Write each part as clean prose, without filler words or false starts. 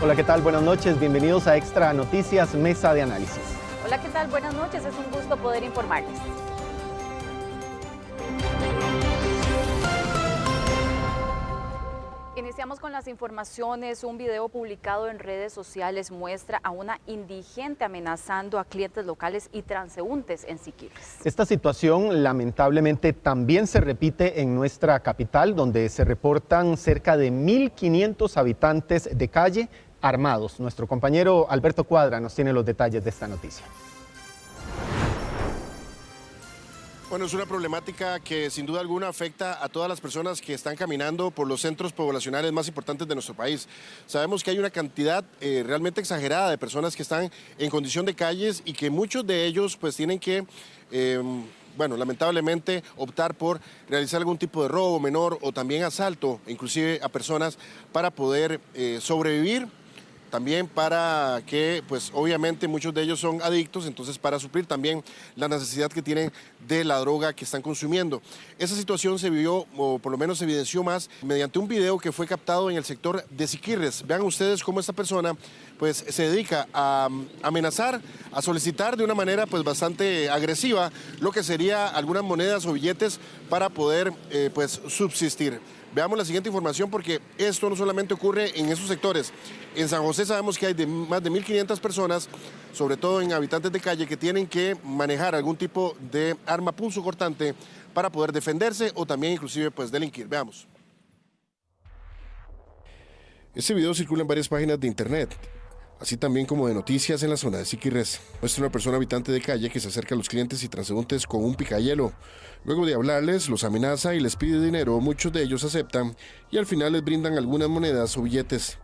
Hola, ¿qué tal? Buenas noches. Bienvenidos a Extra Noticias, Mesa de Análisis. Hola, ¿qué tal? Buenas noches. Es un gusto poder informarles. Iniciamos con las informaciones. Un video publicado en redes sociales muestra a una indigente amenazando a clientes locales y transeúntes en Siquirres. Esta situación lamentablemente también se repite en nuestra capital, donde se reportan cerca de 1.500 habitantes de calle armados. Nuestro compañero Alberto Cuadra nos tiene los detalles de esta noticia. Bueno, es una problemática que sin duda alguna afecta a todas las personas que están caminando por los centros poblacionales más importantes de nuestro país. Sabemos que hay una cantidad realmente exagerada de personas que están en condición de calles y que muchos de ellos pues tienen que, bueno, lamentablemente optar por realizar algún tipo de robo menor o también asalto, inclusive a personas para poder sobrevivir. También para que, pues obviamente muchos de ellos son adictos, entonces para suplir también la necesidad que tienen de la droga que están consumiendo. Esa situación se vivió, o por lo menos se evidenció más, mediante un video que fue captado en el sector de Siquirres. Vean ustedes cómo esta persona pues se dedica a amenazar, a solicitar de una manera pues bastante agresiva lo que sería algunas monedas o billetes para poder pues subsistir. Veamos la siguiente información porque esto no solamente ocurre en esos sectores. En San José sabemos que hay más de 1.500 personas, sobre todo en habitantes de calle, que tienen que manejar algún tipo de arma punzocortante para poder defenderse o también inclusive pues delinquir. Veamos. Este video circula en varias páginas de internet, así también como de noticias en la zona de Siquirres. Muestra una persona habitante de calle que se acerca a los clientes y transeúntes con un picayelo. Luego de hablarles, los amenaza y les pide dinero. Muchos de ellos aceptan y al final les brindan algunas monedas o billetes.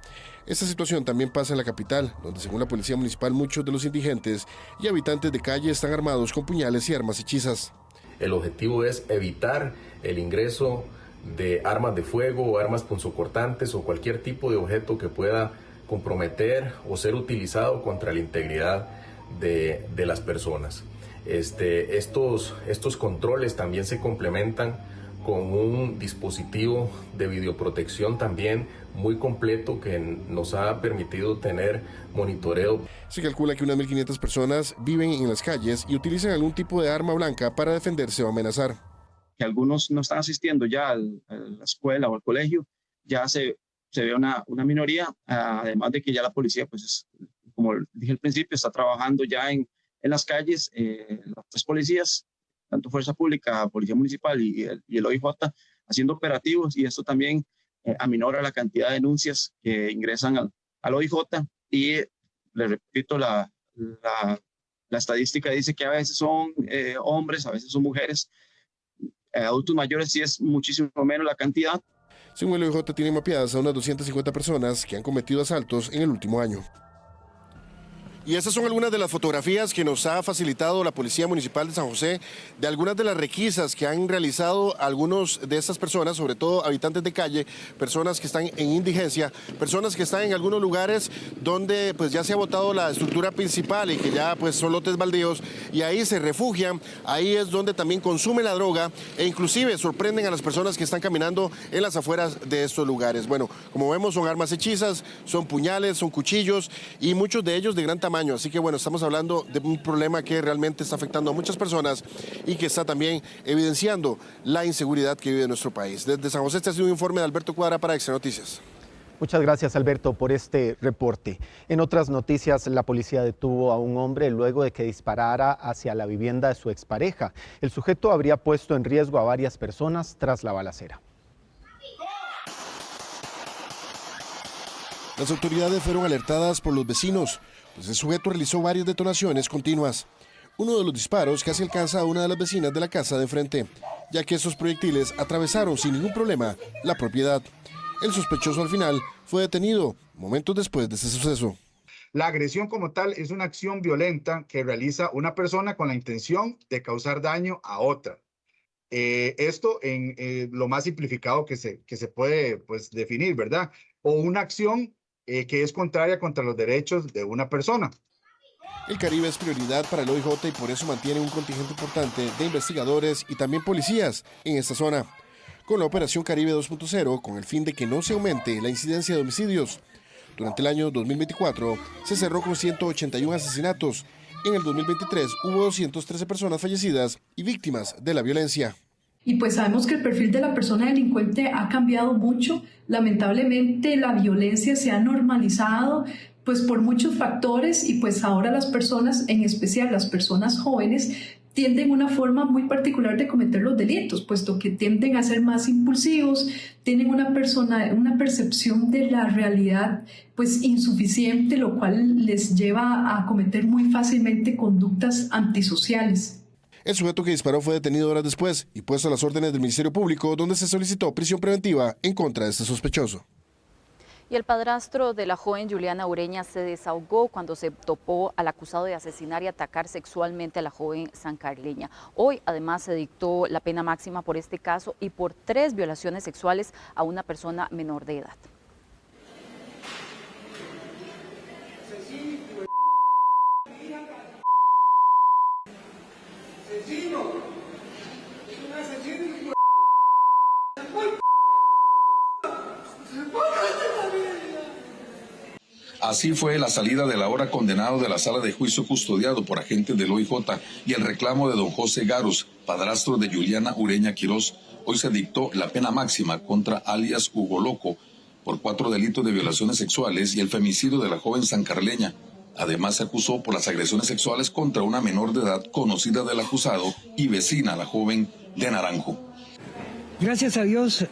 Esta situación también pasa en la capital, donde según la policía municipal muchos de los indigentes y habitantes de calle están armados con puñales y armas hechizas. El objetivo es evitar el ingreso de armas de fuego o armas punzocortantes o cualquier tipo de objeto que pueda comprometer o ser utilizado contra la integridad de las personas. Estos controles también se complementan con un dispositivo de videoprotección también muy completo que nos ha permitido tener monitoreo. Se calcula que unas 1.500 personas viven en las calles y utilizan algún tipo de arma blanca para defenderse o amenazar. Que algunos no están asistiendo ya a la escuela o al colegio, ya se ve una minoría, además de que ya la policía, pues como dije al principio, está trabajando ya en las calles, las tres policías, tanto Fuerza Pública, Policía Municipal y el OIJ, haciendo operativos, y esto también aminora la cantidad de denuncias que ingresan al OIJ, y le repito, la estadística dice que a veces son hombres, a veces son mujeres, adultos mayores sí es muchísimo menos la cantidad. Según el OIJ, tiene mapeadas a unas 250 personas que han cometido asaltos en el último año. Y estas son algunas de las fotografías que nos ha facilitado la Policía Municipal de San José de algunas de las requisas que han realizado algunos de estas personas, sobre todo habitantes de calle, personas que están en indigencia, personas que están en algunos lugares donde pues ya se ha botado la estructura principal y que ya pues son lotes baldíos y ahí se refugian, ahí es donde también consumen la droga e inclusive sorprenden a las personas que están caminando en las afueras de estos lugares. Bueno, como vemos son armas hechizas, son puñales, son cuchillos y muchos de ellos de gran tamaño. Así que bueno, estamos hablando de un problema que realmente está afectando a muchas personas y que está también evidenciando la inseguridad que vive nuestro país. Desde San José, este ha sido un informe de Alberto Cuadra para Extra Noticias. Muchas gracias, Alberto, por este reporte. En otras noticias, la policía detuvo a un hombre luego de que disparara hacia la vivienda de su expareja. El sujeto habría puesto en riesgo a varias personas tras la balacera. Las autoridades fueron alertadas por los vecinos, pues el sujeto realizó varias detonaciones continuas. Uno de los disparos casi alcanza a una de las vecinas de la casa de enfrente, ya que esos proyectiles atravesaron sin ningún problema la propiedad. El sospechoso al final fue detenido momentos después de ese suceso. La agresión como tal es una acción violenta que realiza una persona con la intención de causar daño a otra. Esto en lo más simplificado que se puede pues, definir, ¿verdad? O una acción que es contraria contra los derechos de una persona. El Caribe es prioridad para el OIJ y por eso mantiene un contingente importante de investigadores y también policías en esta zona. Con la Operación Caribe 2.0, con el fin de que no se aumente la incidencia de homicidios, Durante el año 2024 se cerró con 181 asesinatos. En el 2023 hubo 213 personas fallecidas y víctimas de la violencia. Y pues sabemos que el perfil de la persona delincuente ha cambiado mucho. Lamentablemente la violencia se ha normalizado pues por muchos factores y pues ahora las personas, en especial las personas jóvenes, tienden una forma muy particular de cometer los delitos, puesto que tienden a ser más impulsivos, tienen una percepción de la realidad pues insuficiente, lo cual les lleva a cometer muy fácilmente conductas antisociales. El sujeto que disparó fue detenido horas después y puesto a las órdenes del Ministerio Público, donde se solicitó prisión preventiva en contra de este sospechoso. Y el padrastro de la joven Juliana Ureña se desahogó cuando se topó al acusado de asesinar y atacar sexualmente a la joven sancarleña. Hoy además se dictó la pena máxima por este caso y por 3 violaciones sexuales a una persona menor de edad. Así fue la salida del ahora condenado de la sala de juicio custodiado por agentes del OIJ y el reclamo de don José Garus, padrastro de Juliana Ureña Quirós. Hoy se dictó la pena máxima contra alias Hugo Loco por 4 delitos de violaciones sexuales y el femicidio de la joven sancarleña. Además se acusó por las agresiones sexuales contra una menor de edad conocida del acusado y vecina a la joven de Naranjo. Gracias a Dios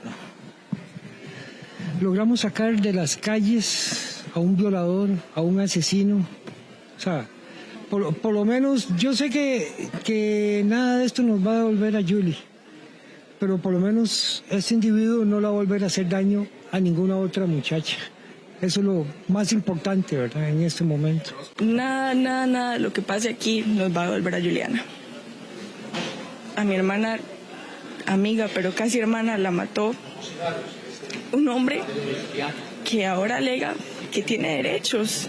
logramos sacar de las calles a un violador, a un asesino. O sea, por lo menos yo sé que nada de esto nos va a devolver a Julie, pero por lo menos este individuo no la va a volver a hacer daño a ninguna otra muchacha. Eso es lo más importante, ¿verdad?, en este momento. Nada de lo que pase aquí nos va a devolver a Juliana. A mi hermana, amiga, pero casi hermana, la mató un hombre que ahora alega que tiene derechos.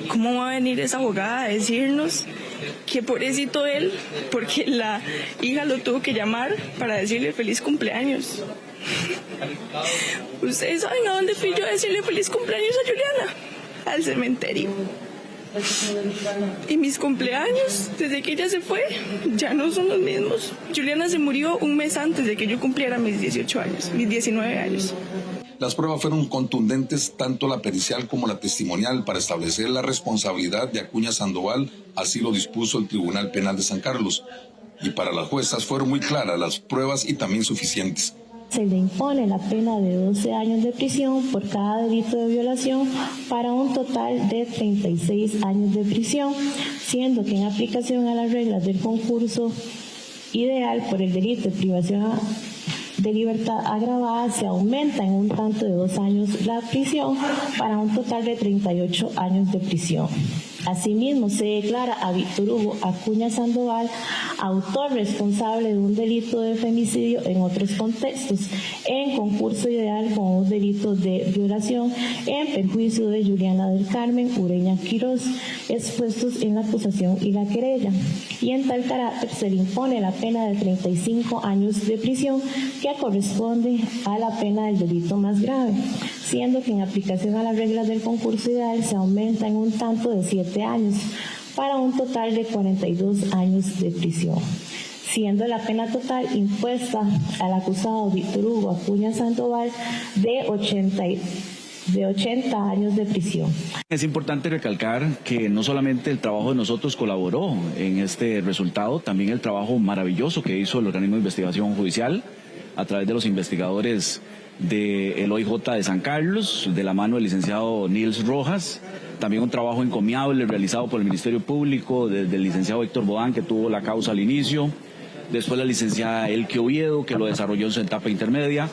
¿Cómo va a venir esa abogada a decirnos que pobrecito él, porque la hija lo tuvo que llamar para decirle feliz cumpleaños? ¿Ustedes saben a dónde fui yo a decirle feliz cumpleaños a Juliana? Al cementerio. Y mis cumpleaños, desde que ella se fue, ya no son los mismos. Juliana se murió un mes antes de que yo cumpliera mis 18 años, mis 19 años. Las pruebas fueron contundentes, tanto la pericial como la testimonial, para establecer la responsabilidad de Acuña Sandoval, así lo dispuso el Tribunal Penal de San Carlos. Y para las juezas fueron muy claras las pruebas y también suficientes. Se le impone la pena de 12 años de prisión por cada delito de violación para un total de 36 años de prisión, siendo que en aplicación a las reglas del concurso ideal por el delito de privación de libertad agravada se aumenta en un tanto de 2 años la prisión para un total de 38 años de prisión. Asimismo, se declara a Víctor Hugo Acuña Sandoval autor responsable de un delito de femicidio en otros contextos, en concurso ideal con un delito de violación en perjuicio de Juliana del Carmen Ureña Quirós, expuestos en la acusación y la querella. Y en tal carácter se le impone la pena de 35 años de prisión, que corresponde a la pena del delito más grave, siendo que en aplicación a las reglas del concurso ideal se aumenta en un tanto de 7 años, para un total de 42 años de prisión, siendo la pena total impuesta al acusado Víctor Hugo Acuña Sandoval de 80 años de prisión. Es importante recalcar que no solamente el trabajo de nosotros colaboró en este resultado, también el trabajo maravilloso que hizo el organismo de investigación judicial a través de los investigadores del OIJ de San Carlos, de la mano del licenciado Nils Rojas, también un trabajo encomiable realizado por el Ministerio Público, desde el licenciado Héctor Bodán, que tuvo la causa al inicio, después la licenciada Elke Oviedo, que lo desarrolló en su etapa intermedia,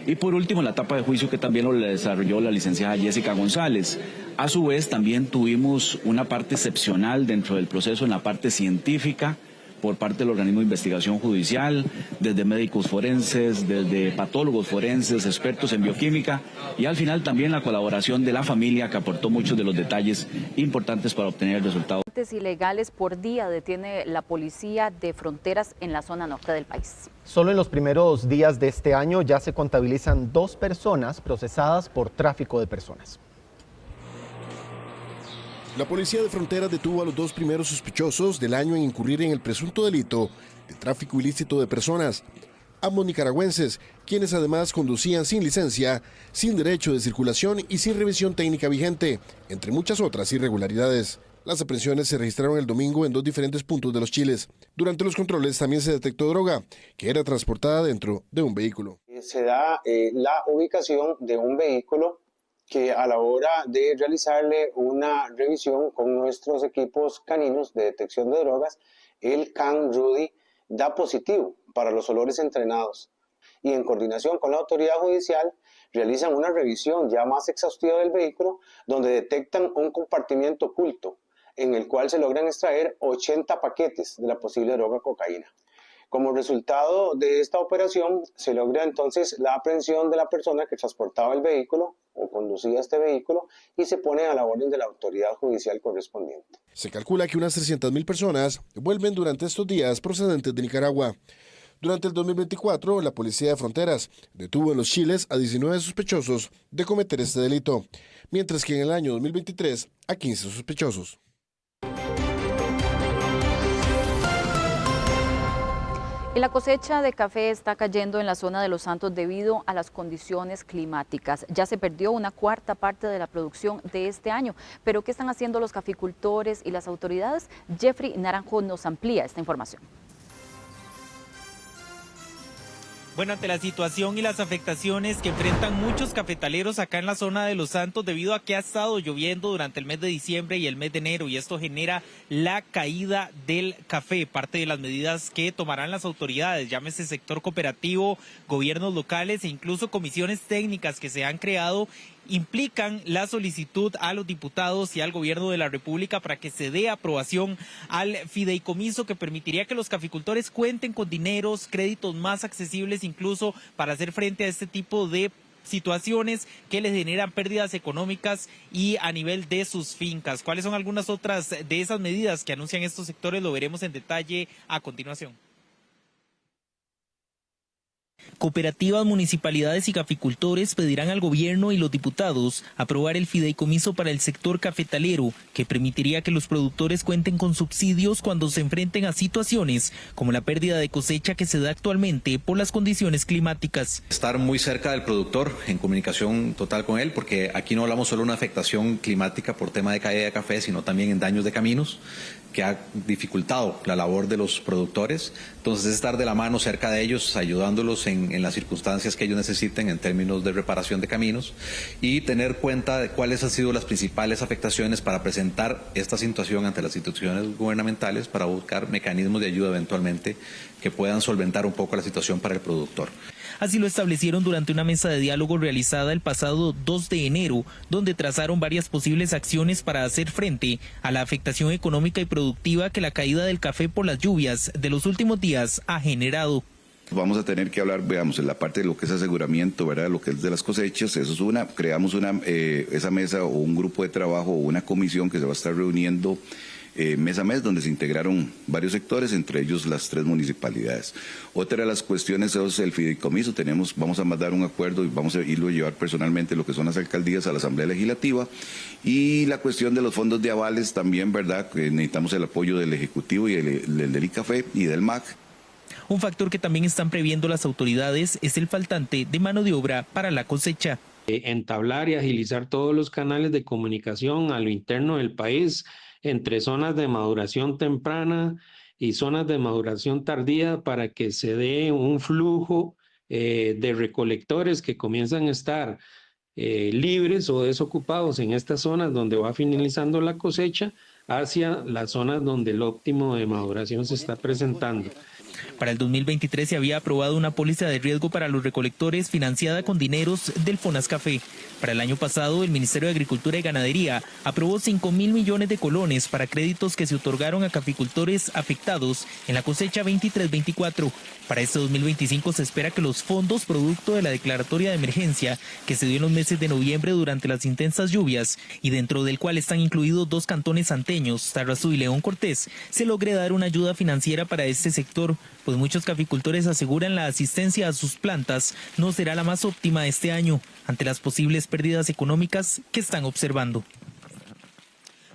y por último la etapa de juicio, que también lo desarrolló la licenciada Jessica González. A su vez también tuvimos una parte excepcional dentro del proceso en la parte científica, por parte del organismo de investigación judicial, desde médicos forenses, desde patólogos forenses, expertos en bioquímica, y al final también la colaboración de la familia, que aportó muchos de los detalles importantes para obtener el resultado. Ilegales por día detiene la policía de fronteras en la zona norte del país. Solo en los primeros días de este año ya se contabilizan 2 personas procesadas por tráfico de personas. La policía de fronteras detuvo a los 2 primeros sospechosos del año en incurrir en el presunto delito de tráfico ilícito de personas. Ambos nicaragüenses, quienes además conducían sin licencia, sin derecho de circulación y sin revisión técnica vigente, entre muchas otras irregularidades. Las aprehensiones se registraron el domingo en 2 diferentes puntos de Los Chiles. Durante los controles también se detectó droga, que era transportada dentro de un vehículo. Se da la ubicación de un vehículo que a la hora de realizarle una revisión con nuestros equipos caninos de detección de drogas, el can Rudy da positivo para los olores entrenados y en coordinación con la autoridad judicial realizan una revisión ya más exhaustiva del vehículo donde detectan un compartimiento oculto en el cual se logran extraer 80 paquetes de la posible droga cocaína. Como resultado de esta operación se logra entonces la aprehensión de la persona que transportaba el vehículo o conducía este vehículo y se pone a la orden de la autoridad judicial correspondiente. Se calcula que unas 300.000 personas vuelven durante estos días procedentes de Nicaragua. Durante el 2024, la Policía de Fronteras detuvo en Los Chiles a 19 sospechosos de cometer este delito, mientras que en el año 2023 a 15 sospechosos. Y la cosecha de café está cayendo en la zona de Los Santos debido a las condiciones climáticas. Ya se perdió una cuarta parte de la producción de este año. ¿Pero qué están haciendo los caficultores y las autoridades? Jeffrey Naranjo nos amplía esta información. Bueno, ante la situación y las afectaciones que enfrentan muchos cafetaleros acá en la zona de Los Santos debido a que ha estado lloviendo durante el mes de diciembre y el mes de enero y esto genera la caída del café, parte de las medidas que tomarán las autoridades, llámese sector cooperativo, gobiernos locales e incluso comisiones técnicas que se han creado, implican la solicitud a los diputados y al gobierno de la República para que se dé aprobación al fideicomiso que permitiría que los caficultores cuenten con dineros, créditos más accesibles incluso para hacer frente a este tipo de situaciones que les generan pérdidas económicas y a nivel de sus fincas. ¿Cuáles son algunas otras de esas medidas que anuncian estos sectores? Lo veremos en detalle a continuación. Cooperativas, municipalidades y caficultores pedirán al gobierno y los diputados aprobar el fideicomiso para el sector cafetalero, que permitiría que los productores cuenten con subsidios cuando se enfrenten a situaciones como la pérdida de cosecha que se da actualmente por las condiciones climáticas. Estar muy cerca del productor, en comunicación total con él, porque aquí no hablamos solo de una afectación climática por tema de caída de café, sino también en daños de caminos, que ha dificultado la labor de los productores. Entonces, estar de la mano cerca de ellos, ayudándolos en las circunstancias que ellos necesiten en términos de reparación de caminos y tener cuenta de cuáles han sido las principales afectaciones para presentar esta situación ante las instituciones gubernamentales para buscar mecanismos de ayuda eventualmente que puedan solventar un poco la situación para el productor. Así lo establecieron durante una mesa de diálogo realizada el pasado 2 de enero, donde trazaron varias posibles acciones para hacer frente a la afectación económica y productiva que la caída del café por las lluvias de los últimos días ha generado. Vamos a tener que hablar, veamos, en la parte de lo que es aseguramiento, ¿verdad? Lo que es de las cosechas, eso es una, creamos esa mesa o un grupo de trabajo o una comisión que se va a estar reuniendo mes a mes, donde se integraron varios sectores, entre ellos las 3 municipalidades. Otra de las cuestiones es el fideicomiso. Vamos a mandar un acuerdo y vamos a irlo a llevar personalmente lo que son las alcaldías a la Asamblea Legislativa. Y la cuestión de los fondos de avales también, ¿verdad? Que necesitamos el apoyo del Ejecutivo y del ICAFE y del MAC. Un factor que también están previendo las autoridades es el faltante de mano de obra para la cosecha. Entablar y agilizar todos los canales de comunicación a lo interno del país, entre zonas de maduración temprana y zonas de maduración tardía para que se dé un flujo de recolectores que comienzan a estar libres o desocupados en estas zonas donde va finalizando la cosecha hacia las zonas donde el óptimo de maduración se está presentando. Para el 2023 se había aprobado una póliza de riesgo para los recolectores financiada con dineros del Fonascafé. Para el año pasado, el Ministerio de Agricultura y Ganadería aprobó 5.000 millones de colones para créditos que se otorgaron a caficultores afectados en la cosecha 23-24. Para este 2025 se espera que los fondos producto de la declaratoria de emergencia que se dio en los meses de noviembre durante las intensas lluvias y dentro del cual están incluidos 2 cantones santeños, Tarrazú y León Cortés, se logre dar una ayuda financiera para este sector, pues muchos caficultores aseguran la asistencia a sus plantas no será la más óptima este año ante las posibles pérdidas económicas que están observando.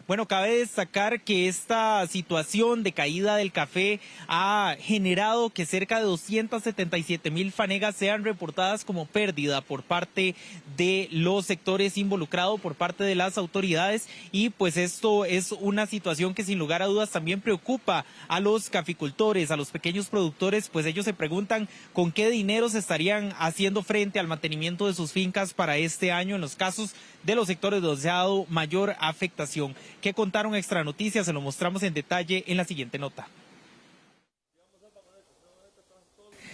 Bueno, cabe destacar que esta situación de caída del café ha generado que cerca de 277,000 fanegas sean reportadas como pérdida por parte de los sectores involucrados, por parte de las autoridades, y pues esto es una situación que sin lugar a dudas también preocupa a los caficultores, a los pequeños productores, pues ellos se preguntan con qué dinero se estarían haciendo frente al mantenimiento de sus fincas para este año en los casos de los sectores donde se ha dado mayor afectación. ¿Qué contaron Extra Noticias? Se lo mostramos en detalle en la siguiente nota.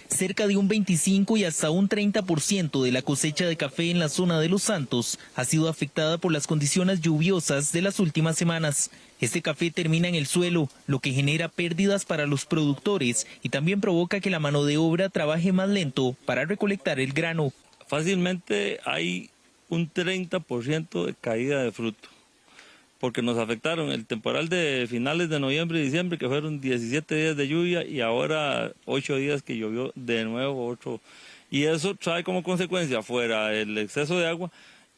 Cerca de un 25 y hasta un 30% de la cosecha de café en la zona de Los Santos ha sido afectada por las condiciones lluviosas de las últimas semanas. Este café termina en el suelo, lo que genera pérdidas para los productores y también provoca que la mano de obra trabaje más lento para recolectar el grano. Fácilmente hay un 30% de caída de fruto, porque nos afectaron el temporal de finales de noviembre y diciembre, que fueron 17 días de lluvia, y ahora 8 días que llovió de nuevo 8. Y eso trae como consecuencia, fuera el exceso de agua,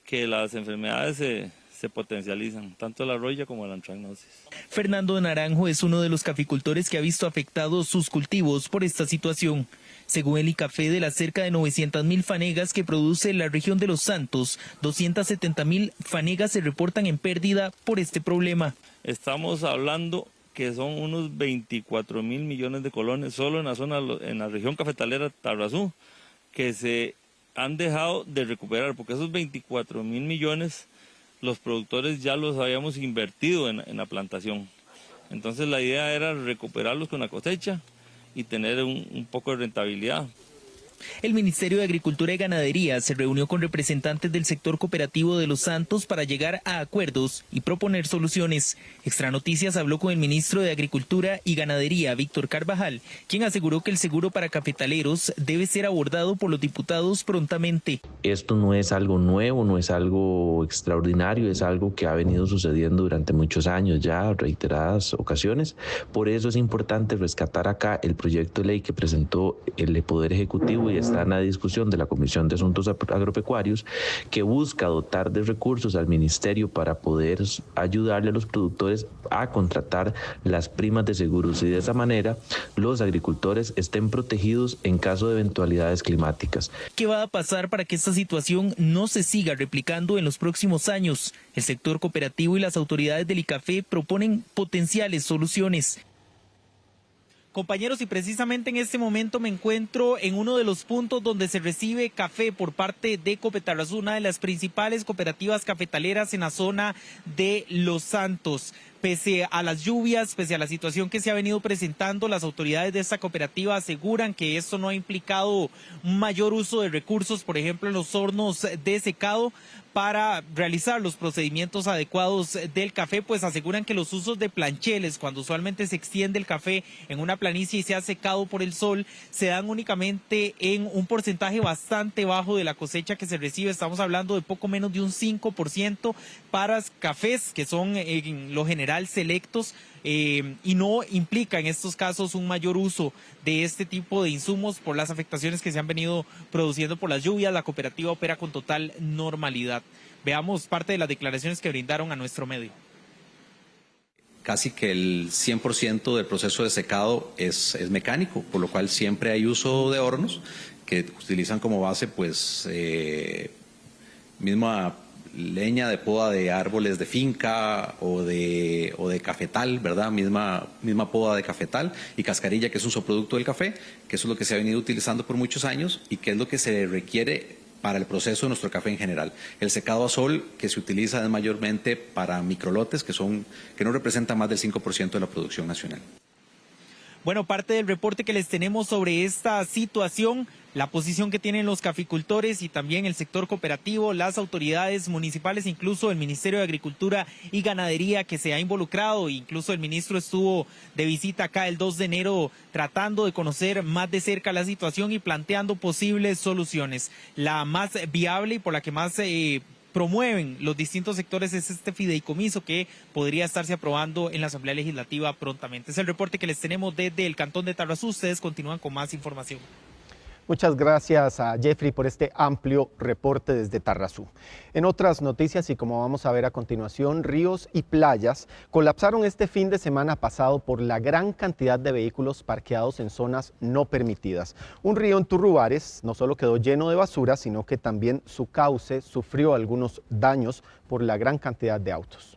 que las enfermedades se potencializan, tanto la roya como la antracnosis. Fernando Naranjo es uno de los caficultores que ha visto afectados sus cultivos por esta situación. Según el ICAFE, de las cerca de 900,000 fanegas que produce la región de Los Santos, 270,000 fanegas se reportan en pérdida por este problema. Estamos hablando que son unos 24,000 millones de colones solo en la región cafetalera Tarrazú, que se han dejado de recuperar, porque esos 24,000 millones los productores ya los habíamos invertido en la plantación. Entonces la idea era recuperarlos con la cosecha y tener un poco de rentabilidad. El Ministerio de Agricultura y Ganadería se reunió con representantes del sector cooperativo de Los Santos para llegar a acuerdos y proponer soluciones. Extra Noticias habló con el ministro de Agricultura y Ganadería, Víctor Carvajal, quien aseguró que el seguro para cafetaleros debe ser abordado por los diputados prontamente. Esto no es algo nuevo, no es algo extraordinario, es algo que ha venido sucediendo durante muchos años ya, reiteradas ocasiones. Por eso es importante rescatar acá el proyecto de ley que presentó el Poder Ejecutivo y está en la discusión de la Comisión de Asuntos Agropecuarios, que busca dotar de recursos al Ministerio para poder ayudarle a los productores a contratar las primas de seguros y de esa manera los agricultores estén protegidos en caso de eventualidades climáticas. ¿Qué va a pasar para que esta situación no se siga replicando en los próximos años? El sector cooperativo y las autoridades del ICAFE proponen potenciales soluciones. Compañeros, y precisamente en este momento me encuentro en uno de los puntos donde se recibe café por parte de Copetarrazú, una de las principales cooperativas cafetaleras en la zona de Los Santos. Pese a las lluvias, pese a la situación que se ha venido presentando, las autoridades de esta cooperativa aseguran que esto no ha implicado un mayor uso de recursos, por ejemplo en los hornos de secado, para realizar los procedimientos adecuados del café, pues aseguran que los usos de plancheles, cuando usualmente se extiende el café en una planicie y se ha secado por el sol, se dan únicamente en un porcentaje bastante bajo de la cosecha que se recibe. Estamos hablando de poco menos de un 5% para cafés que son en lo general selectos, y no implica en estos casos un mayor uso de este tipo de insumos por las afectaciones que se han venido produciendo por las lluvias. La cooperativa opera con total normalidad. Veamos parte de las declaraciones que brindaron a nuestro medio. Casi que el 100% del proceso de secado es mecánico, por lo cual siempre hay uso de hornos que utilizan como base pues misma leña de poda de árboles de finca o de cafetal, ¿verdad? Misma poda de cafetal, y cascarilla, que es un subproducto del café, que eso es lo que se ha venido utilizando por muchos años y que es lo que se requiere para el proceso de nuestro café en general. El secado a sol, que se utiliza mayormente para microlotes, que no representan más del 5% de la producción nacional. Bueno, parte del reporte que les tenemos sobre esta situación, la posición que tienen los caficultores y también el sector cooperativo, las autoridades municipales, incluso el Ministerio de Agricultura y Ganadería, que se ha involucrado, incluso el ministro estuvo de visita acá el 2 de enero tratando de conocer más de cerca la situación y planteando posibles soluciones. La más viable y por la que más promueven los distintos sectores es este fideicomiso que podría estarse aprobando en la Asamblea Legislativa prontamente. Es el reporte que les tenemos desde el Cantón de Tarrazú. Ustedes continúan con más información. Muchas gracias a Jeffrey por este amplio reporte desde Tarrazú. En otras noticias, y como vamos a ver a continuación, ríos y playas colapsaron este fin de semana pasado por la gran cantidad de vehículos parqueados en zonas no permitidas. Un río en Turrubares no solo quedó lleno de basura, sino que también su cauce sufrió algunos daños por la gran cantidad de autos.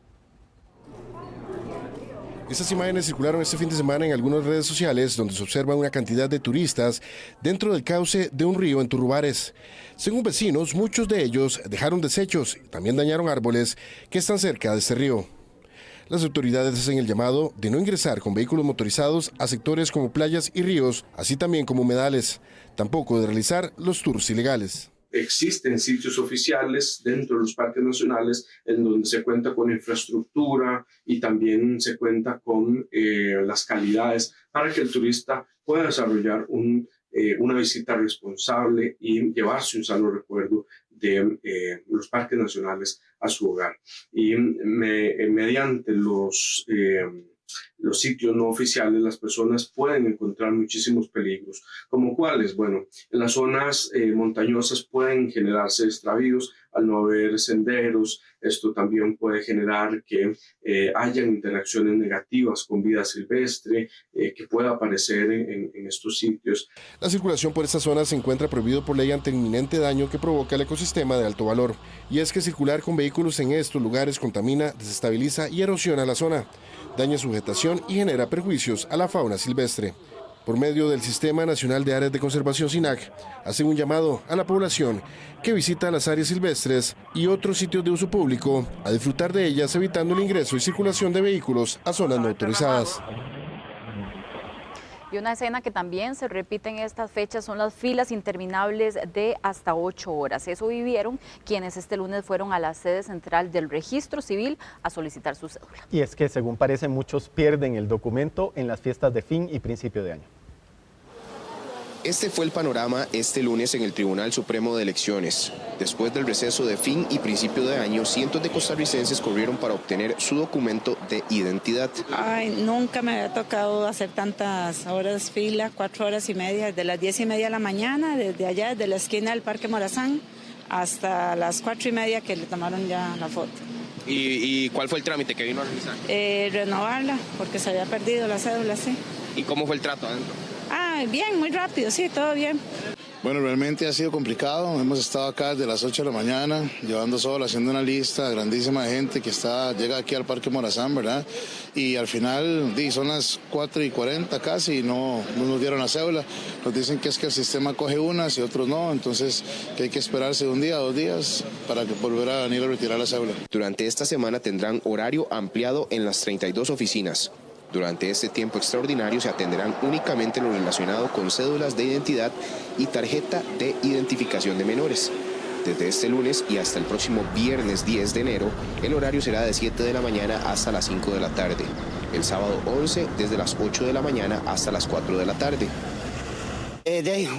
Estas imágenes circularon este fin de semana en algunas redes sociales donde se observa una cantidad de turistas dentro del cauce de un río en Turrubares. Según vecinos, muchos de ellos dejaron desechos y también dañaron árboles que están cerca de este río. Las autoridades hacen el llamado de no ingresar con vehículos motorizados a sectores como playas y ríos, así también como humedales, tampoco de realizar los tours ilegales. Existen sitios oficiales dentro de los parques nacionales en donde se cuenta con infraestructura y también se cuenta con las calidades para que el turista pueda desarrollar una visita responsable y llevarse un sano recuerdo de los parques nacionales a su hogar. Y mediante los sitios no oficiales, las personas pueden encontrar muchísimos peligros, como cuáles. Bueno, en las zonas montañosas pueden generarse extravíos al no haber senderos. Esto también puede generar que hayan interacciones negativas con vida silvestre que pueda aparecer en estos sitios. La circulación por esta zona se encuentra prohibido por ley ante el inminente daño que provoca el ecosistema de alto valor. Y es que circular con vehículos en estos lugares contamina, desestabiliza y erosiona la zona, daña su vegetación y genera perjuicios a la fauna silvestre. Por medio del Sistema Nacional de Áreas de Conservación SINAC, hacen un llamado a la población que visita las áreas silvestres y otros sitios de uso público a disfrutar de ellas, evitando el ingreso y circulación de vehículos a zonas no autorizadas. Y una escena que también se repite en estas fechas son las filas interminables de hasta 8 horas. Eso vivieron quienes este lunes fueron a la sede central del Registro Civil a solicitar su cédula. Y es que, según parece, muchos pierden el documento en las fiestas de fin y principio de año. Este fue el panorama este lunes en el Tribunal Supremo de Elecciones. Después del receso de fin y principio de año, cientos de costarricenses corrieron para obtener su documento de identidad. Ay, nunca me había tocado hacer tantas horas fila, 4 horas y media, desde las 10:30 de la mañana, desde allá, desde la esquina del Parque Morazán, hasta las 4:30 que le tomaron ya la foto. ¿Y cuál fue el trámite que vino a realizar? Renovarla, porque se había perdido la cédula, sí. ¿Y cómo fue el trato adentro? Bien, muy rápido, sí, todo bien. Bueno, realmente ha sido complicado. Hemos estado acá desde las 8 de la mañana, llevando solo, haciendo una lista grandísima de gente que llega aquí al Parque Morazán, ¿verdad? Y al final, son las 4:40 casi y no nos dieron la cédula. Nos dicen que es que el sistema coge unas y otros no, entonces que hay que esperarse 1 día, 2 días para que volver a venir a retirar la cédula. Durante esta semana tendrán horario ampliado en las 32 oficinas. Durante este tiempo extraordinario se atenderán únicamente lo relacionado con cédulas de identidad y tarjeta de identificación de menores. Desde este lunes y hasta el próximo viernes 10 de enero, el horario será de 7 de la mañana hasta las 5 de la tarde. El sábado 11 desde las 8 de la mañana hasta las 4 de la tarde.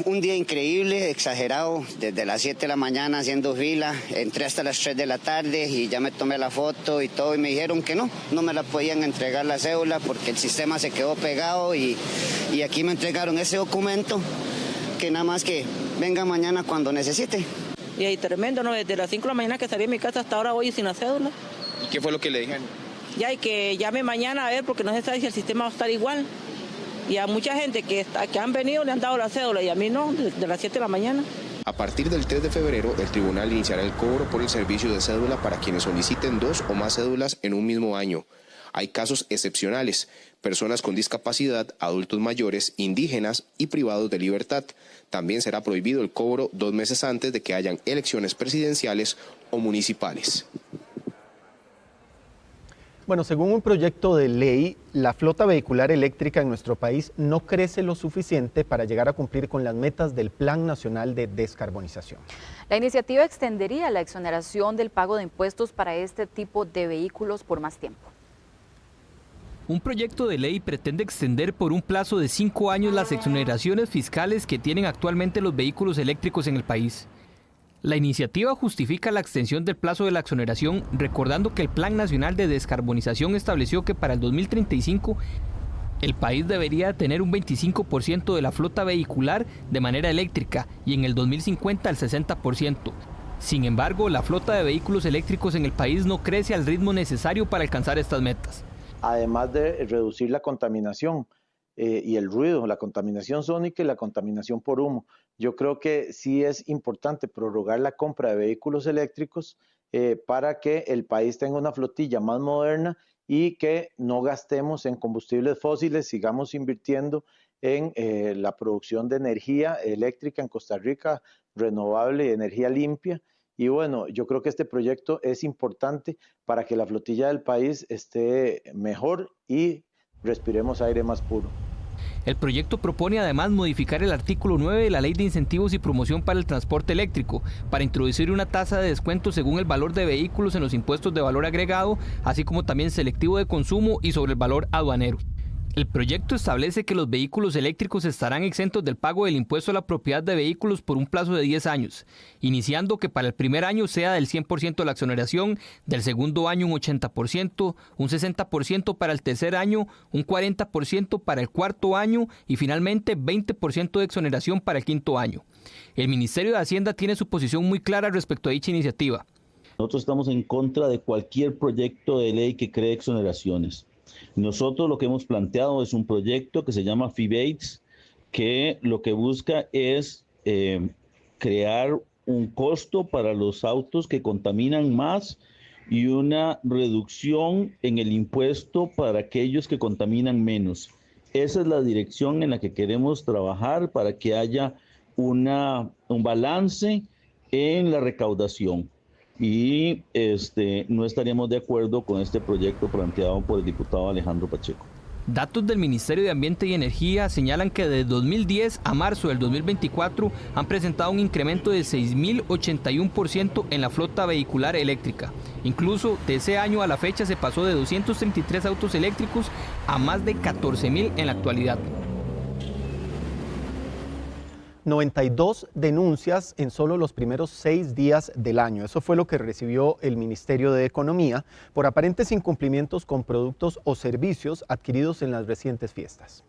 Un día increíble, exagerado, desde las 7 de la mañana haciendo fila, entré hasta las 3 de la tarde y ya me tomé la foto y todo y me dijeron que no me la podían entregar la cédula porque el sistema se quedó pegado y aquí me entregaron ese documento que nada más que venga mañana cuando necesite. Y ahí tremendo, ¿no? Desde las 5 de la mañana que salí de mi casa hasta ahora voy sin la cédula. ¿Y qué fue lo que le dijeron? Ya hay que llame mañana a ver porque no se sabe si el sistema va a estar igual. Y a mucha gente que han venido le han dado la cédula y a mí no, desde las 7 de la mañana. A partir del 3 de febrero, el tribunal iniciará el cobro por el servicio de cédula para quienes soliciten 2 o más cédulas en un mismo año. Hay casos excepcionales, personas con discapacidad, adultos mayores, indígenas y privados de libertad. También será prohibido el cobro 2 meses antes de que hayan elecciones presidenciales o municipales. Bueno, según un proyecto de ley, la flota vehicular eléctrica en nuestro país no crece lo suficiente para llegar a cumplir con las metas del Plan Nacional de Descarbonización. La iniciativa extendería la exoneración del pago de impuestos para este tipo de vehículos por más tiempo. Un proyecto de ley pretende extender por un plazo de 5 años las exoneraciones fiscales que tienen actualmente los vehículos eléctricos en el país. La iniciativa justifica la extensión del plazo de la exoneración, recordando que el Plan Nacional de Descarbonización estableció que para el 2035 El país debería tener un 25% de la flota vehicular de manera eléctrica y en el 2050 el 60%. Sin embargo, la flota de vehículos eléctricos en el país no crece al ritmo necesario para alcanzar estas metas. Además de reducir la contaminación y el ruido, la contaminación sónica y la contaminación por humo, yo creo que sí es importante prorrogar la compra de vehículos eléctricos para que el país tenga una flotilla más moderna y que no gastemos en combustibles fósiles, sigamos invirtiendo en la producción de energía eléctrica en Costa Rica, renovable y energía limpia. Y bueno, yo creo que este proyecto es importante para que la flotilla del país esté mejor y respiremos aire más puro. El proyecto propone además modificar el artículo 9 de la Ley de Incentivos y Promoción para el Transporte Eléctrico para introducir una tasa de descuento según el valor de vehículos en los impuestos de valor agregado, así como también selectivo de consumo y sobre el valor aduanero. El proyecto establece que los vehículos eléctricos estarán exentos del pago del impuesto a la propiedad de vehículos por un plazo de 10 años, iniciando que para el primer año sea del 100% la exoneración, del segundo año un 80%, un 60% para el tercer año, un 40% para el cuarto año y finalmente 20% de exoneración para el quinto año. El Ministerio de Hacienda tiene su posición muy clara respecto a dicha iniciativa. Nosotros estamos en contra de cualquier proyecto de ley que cree exoneraciones. Nosotros lo que hemos planteado es un proyecto que se llama FIBATES, que lo que busca es crear un costo para los autos que contaminan más y una reducción en el impuesto para aquellos que contaminan menos. Esa es la dirección en la que queremos trabajar para que haya un balance en la recaudación. Y no estaríamos de acuerdo con este proyecto planteado por el diputado Alejandro Pacheco. Datos del Ministerio de Ambiente y Energía señalan que de 2010 a marzo del 2024 han presentado un incremento de 6.081% en la flota vehicular eléctrica. Incluso de ese año a la fecha se pasó de 233 autos eléctricos a más de 14.000 en la actualidad. 92 denuncias en solo los primeros 6 días del año. Eso fue lo que recibió el Ministerio de Economía por aparentes incumplimientos con productos o servicios adquiridos en las recientes fiestas.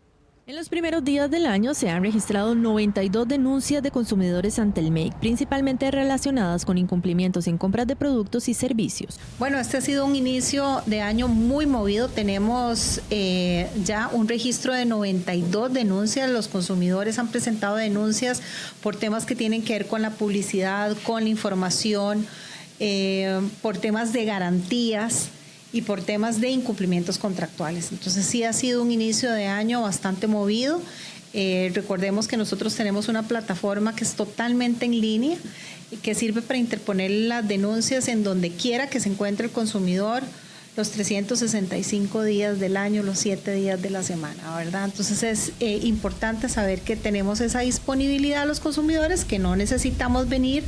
En los primeros días del año se han registrado 92 denuncias de consumidores ante el MEC, principalmente relacionadas con incumplimientos en compras de productos y servicios. Bueno, este ha sido un inicio de año muy movido. Tenemos ya un registro de 92 denuncias. Los consumidores han presentado denuncias por temas que tienen que ver con la publicidad, con la información, por temas de garantías y por temas de incumplimientos contractuales. Entonces sí ha sido un inicio de año bastante movido. Recordemos que nosotros tenemos una plataforma que es totalmente en línea y que sirve para interponer las denuncias en donde quiera que se encuentre el consumidor, los 365 días del año, los 7 días de la semana, ¿verdad? Entonces es importante saber que tenemos esa disponibilidad a los consumidores, que no necesitamos venir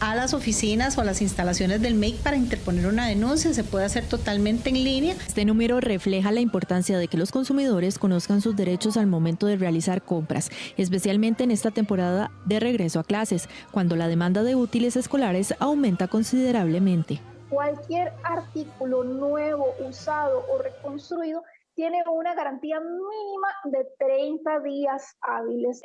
a las oficinas o a las instalaciones del MEC para interponer una denuncia, se puede hacer totalmente en línea. Este número refleja la importancia de que los consumidores conozcan sus derechos al momento de realizar compras, especialmente en esta temporada de regreso a clases, cuando la demanda de útiles escolares aumenta considerablemente. Cualquier artículo nuevo, usado o reconstruido tiene una garantía mínima de 30 días hábiles.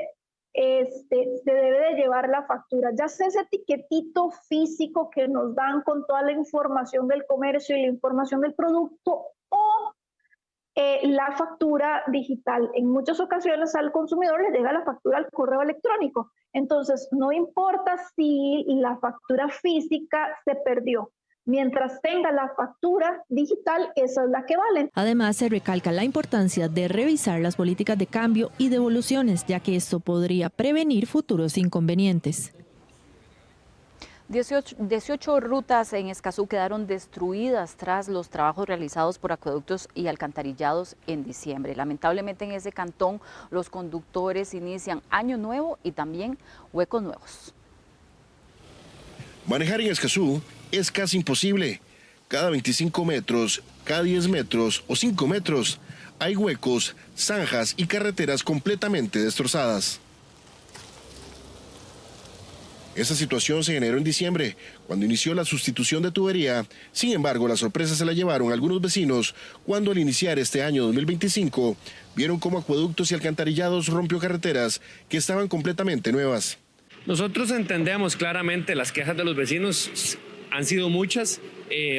Se debe de llevar la factura, ya sea ese etiquetito físico que nos dan con toda la información del comercio y la información del producto, o la factura digital. En muchas ocasiones al consumidor le llega la factura al correo electrónico, entonces no importa si la factura física se perdió. Mientras tenga la factura digital, esa es la que vale. Además, se recalca la importancia de revisar las políticas de cambio y devoluciones, ya que esto podría prevenir futuros inconvenientes. 18 rutas en Escazú quedaron destruidas tras los trabajos realizados por acueductos y alcantarillados en diciembre. Lamentablemente en ese cantón los conductores inician año nuevo y también huecos nuevos. Manejar en Escazú es casi imposible. Cada 25 metros, cada 10 metros o 5 metros hay huecos, zanjas y carreteras completamente destrozadas. Esa situación se generó en diciembre, cuando inició la sustitución de tubería. Sin embargo, la sorpresa se la llevaron algunos vecinos cuando al iniciar este año 2025 vieron cómo acueductos y alcantarillados rompió carreteras que estaban completamente nuevas. Nosotros entendemos claramente las quejas de los vecinos, han sido muchas.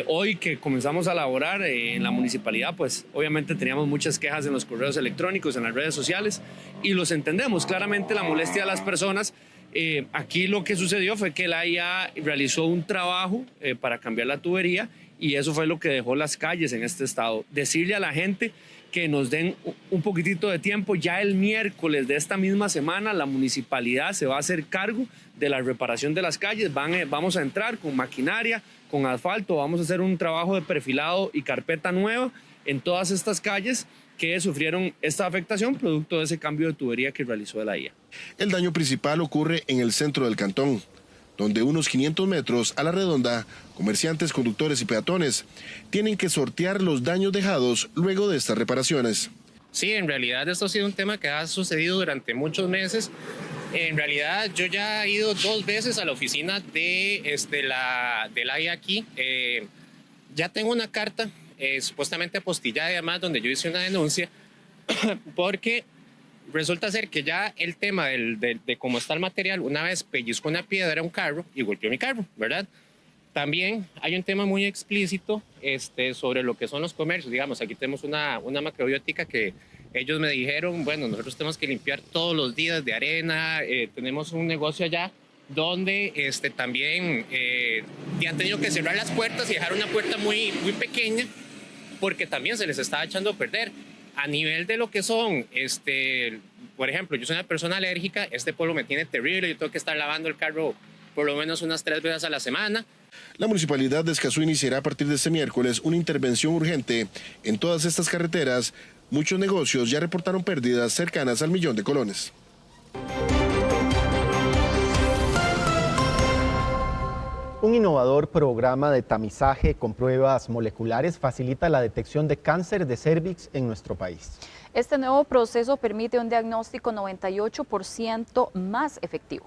Hoy que comenzamos a laborar en la municipalidad, pues obviamente teníamos muchas quejas en los correos electrónicos, en las redes sociales, y los entendemos claramente la molestia de las personas. Aquí lo que sucedió fue que la IA realizó un trabajo para cambiar la tubería y eso fue lo que dejó las calles en este estado. Decirle a la gente que nos den un poquitito de tiempo, ya el miércoles de esta misma semana la municipalidad se va a hacer cargo de la reparación de las calles, vamos a entrar con maquinaria, con asfalto, vamos a hacer un trabajo de perfilado y carpeta nueva en todas estas calles que sufrieron esta afectación producto de ese cambio de tubería que realizó la IA. El daño principal ocurre en el centro del cantón, donde unos 500 metros a la redonda, comerciantes, conductores y peatones tienen que sortear los daños dejados luego de estas reparaciones. Sí, en realidad esto ha sido un tema que ha sucedido durante muchos meses. En realidad yo ya he ido 2 veces a la oficina de la IA aquí. Ya tengo una carta supuestamente apostillada y además donde yo hice una denuncia porque resulta ser que ya el tema de cómo está el material, una vez pellizcó una piedra a un carro y golpeó mi carro, ¿verdad? También hay un tema muy explícito sobre lo que son los comercios. Digamos, aquí tenemos una macrobiótica que ellos me dijeron, bueno, nosotros tenemos que limpiar todos los días de arena, tenemos un negocio allá donde también han tenido que cerrar las puertas y dejar una puerta muy, muy pequeña porque también se les está echando a perder. A nivel de lo que son, por ejemplo, yo soy una persona alérgica, este polvo me tiene terrible, yo tengo que estar lavando el carro por lo menos unas 3 veces a la semana. La Municipalidad de Escazú iniciará a partir de este miércoles una intervención urgente en todas estas carreteras. Muchos negocios ya reportaron pérdidas cercanas al 1.000.000 de colones. Un innovador programa de tamizaje con pruebas moleculares facilita la detección de cáncer de cérvix en nuestro país. Este nuevo proceso permite un diagnóstico 98% más efectivo.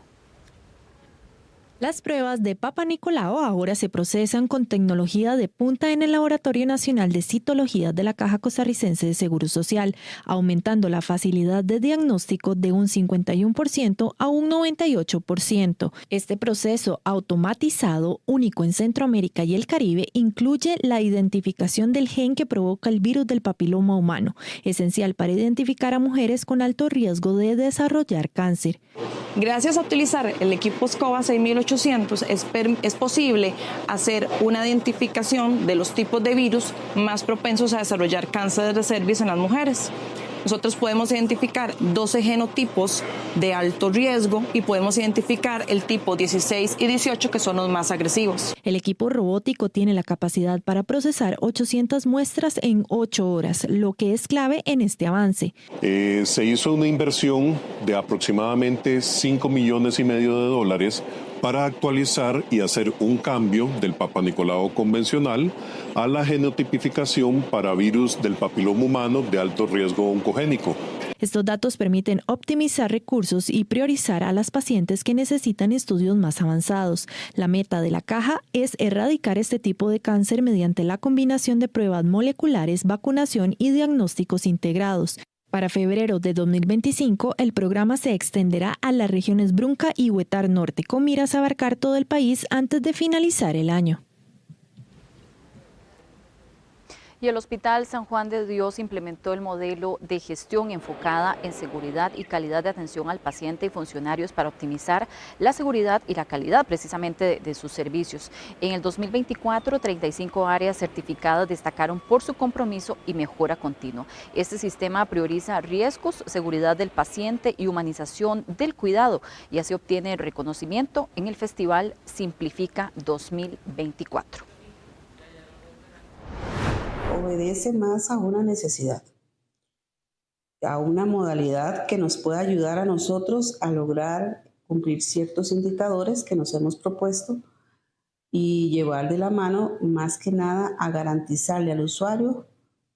Las pruebas de Papa Nicolau ahora se procesan con tecnología de punta en el Laboratorio Nacional de Citología de la Caja Costarricense de Seguro Social, aumentando la facilidad de diagnóstico de un 51% a un 98%. Este proceso automatizado, único en Centroamérica y el Caribe, incluye la identificación del gen que provoca el virus del papiloma humano, esencial para identificar a mujeres con alto riesgo de desarrollar cáncer. Gracias a utilizar el equipo SCOBA 6800 es posible hacer una identificación de los tipos de virus más propensos a desarrollar cáncer de cervix en las mujeres. Nosotros podemos identificar 12 genotipos de alto riesgo y podemos identificar el tipo 16 y 18 que son los más agresivos. El equipo robótico tiene la capacidad para procesar 800 muestras en 8 horas, lo que es clave en este avance. Se hizo una inversión de aproximadamente $5,5 millones para actualizar y hacer un cambio del Papa Nicolau convencional a la genotipificación para virus del papiloma humano de alto riesgo oncogénico. Estos datos permiten optimizar recursos y priorizar a las pacientes que necesitan estudios más avanzados. La meta de la caja es erradicar este tipo de cáncer mediante la combinación de pruebas moleculares, vacunación y diagnósticos integrados. Para febrero de 2025, el programa se extenderá a las regiones Brunca y Huetar Norte, con miras a abarcar todo el país antes de finalizar el año. Y el Hospital San Juan de Dios implementó el modelo de gestión enfocada en seguridad y calidad de atención al paciente y funcionarios para optimizar la seguridad y la calidad precisamente de sus servicios. En el 2024, 35 áreas certificadas destacaron por su compromiso y mejora continua. Este sistema prioriza riesgos, seguridad del paciente y humanización del cuidado, y así obtiene reconocimiento en el Festival Simplifica 2024. Obedece más a una necesidad, a una modalidad que nos pueda ayudar a nosotros a lograr cumplir ciertos indicadores que nos hemos propuesto y llevar de la mano más que nada a garantizarle al usuario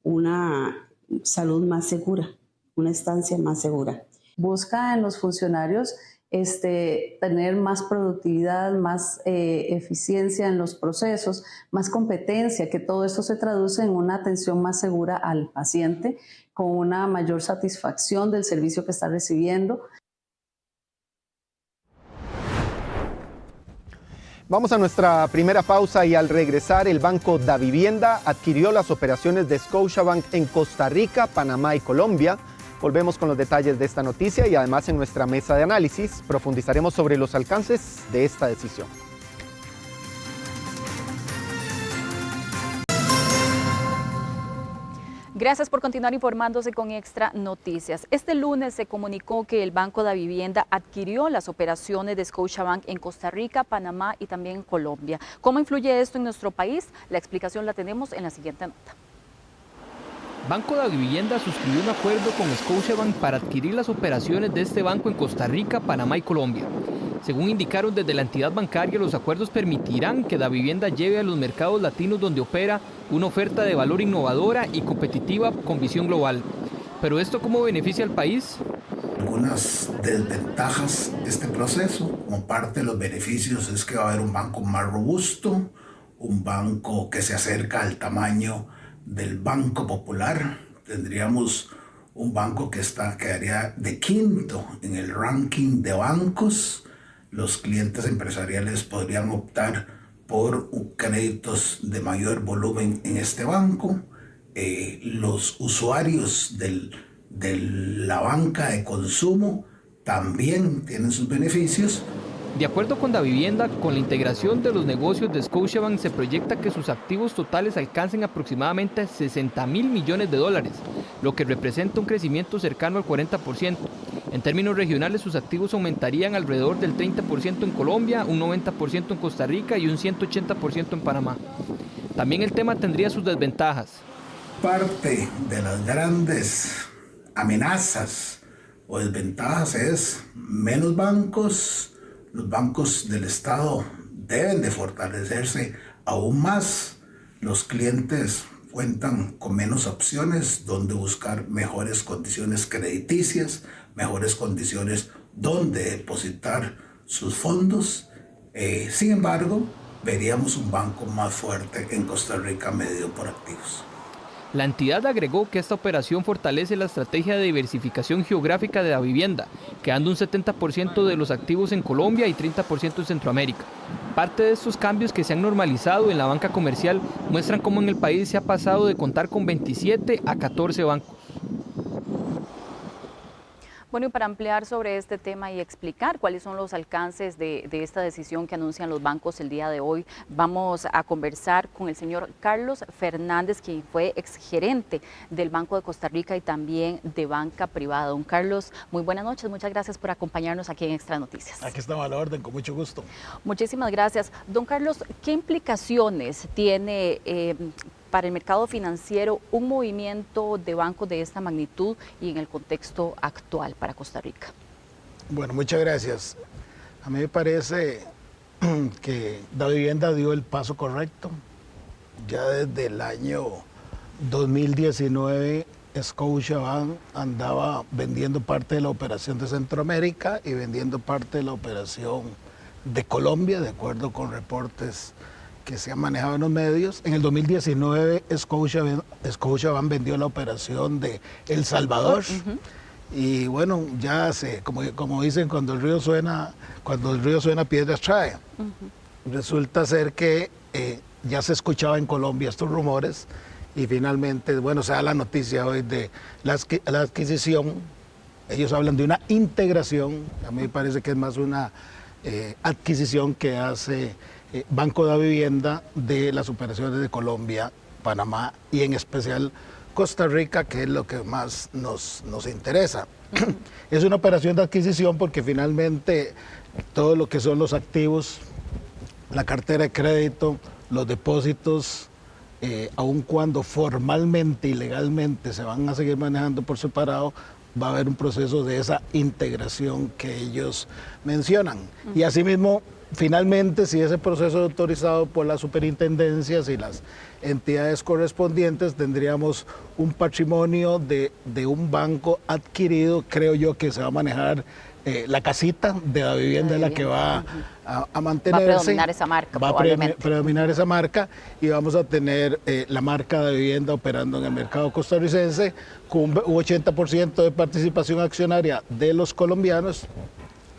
una salud más segura, una estancia más segura. Busca en los funcionarios tener más productividad, más eficiencia en los procesos, más competencia, que todo esto se traduce en una atención más segura al paciente, con una mayor satisfacción del servicio que está recibiendo. Vamos a nuestra primera pausa y al regresar el Banco Davivienda adquirió las operaciones de Scotiabank en Costa Rica, Panamá y Colombia. Volvemos con los detalles de esta noticia y además en nuestra mesa de análisis profundizaremos sobre los alcances de esta decisión. Gracias por continuar informándose con Extra Noticias. Este lunes se comunicó que el Banco Davivienda adquirió las operaciones de Scotiabank en Costa Rica, Panamá y también Colombia. ¿Cómo influye esto en nuestro país? La explicación la tenemos en la siguiente nota. Banco Davivienda suscribió un acuerdo con Scotiabank para adquirir las operaciones de este banco en Costa Rica, Panamá y Colombia. Según indicaron desde la entidad bancaria, los acuerdos permitirán que Davivienda lleve a los mercados latinos donde opera una oferta de valor innovadora y competitiva con visión global. ¿Pero esto cómo beneficia al país? Algunas desventajas de este proceso, como parte de los beneficios, es que va a haber un banco más robusto, un banco que se acerca al tamaño del Banco Popular. Tendríamos un banco que quedaría de quinto en el ranking de bancos. Los clientes empresariales podrían optar por créditos de mayor volumen en este banco. Los usuarios de la banca de consumo también tienen sus beneficios. De acuerdo con Davivienda, con la integración de los negocios de Scotiabank se proyecta que sus activos totales alcancen aproximadamente 60.000 millones de dólares, lo que representa un crecimiento cercano al 40%. En términos regionales, sus activos aumentarían alrededor del 30% en Colombia, un 90% en Costa Rica y un 180% en Panamá. También el tema tendría sus desventajas. Parte de las grandes amenazas o desventajas es menos bancos. Los bancos del Estado deben de fortalecerse aún más. Los clientes cuentan con menos opciones donde buscar mejores condiciones crediticias, mejores condiciones donde depositar sus fondos. Sin embargo, veríamos un banco más fuerte en Costa Rica medido por activos. La entidad agregó que esta operación fortalece la estrategia de diversificación geográfica de Davivienda, quedando un 70% de los activos en Colombia y 30% en Centroamérica. Parte de estos cambios que se han normalizado en la banca comercial muestran cómo en el país se ha pasado de contar con 27 a 14 bancos. Bueno, y para ampliar sobre este tema y explicar cuáles son los alcances de esta decisión que anuncian los bancos el día de hoy, vamos a conversar con el señor Carlos Fernández, quien fue exgerente del Banco de Costa Rica y también de banca privada. Don Carlos, muy buenas noches, muchas gracias por acompañarnos aquí en Extra Noticias. Aquí estamos a la orden, con mucho gusto. Muchísimas gracias. Don Carlos, ¿qué implicaciones tiene para el mercado financiero un movimiento de bancos de esta magnitud y en el contexto actual para Costa Rica? Bueno, muchas gracias. A mí me parece que Davivienda dio el paso correcto. Ya desde el año 2019, Scotiabank andaba vendiendo parte de la operación de Centroamérica y vendiendo parte de la operación de Colombia, de acuerdo con reportes que se han manejado en los medios. En el 2019, Scotiabank vendió la operación de El Salvador. Y bueno, ya como dicen, cuando el río suena piedras trae. Resulta ser que ya se escuchaba en Colombia estos rumores y finalmente, bueno, se da la noticia hoy de la adquisición. Ellos hablan de una integración, a mí me parece que es más una adquisición que hace Banco Davivienda de las operaciones de Colombia, Panamá y en especial Costa Rica, que es lo que más nos interesa. Es una operación de adquisición porque finalmente todo lo que son los activos, la cartera de crédito, los depósitos, aun cuando formalmente y legalmente se van a seguir manejando por separado, va a haber un proceso de esa integración que ellos mencionan. Y asimismo, finalmente, si ese proceso es autorizado por las superintendencias y las entidades correspondientes, tendríamos un patrimonio de un banco adquirido, creo yo, que se va a manejar la casita de la vivienda es la que va a mantenerse. Va a predominar esa marca, probablemente. Va a predominar esa marca y vamos a tener la marca de vivienda operando en el mercado costarricense con un 80% de participación accionaria de los colombianos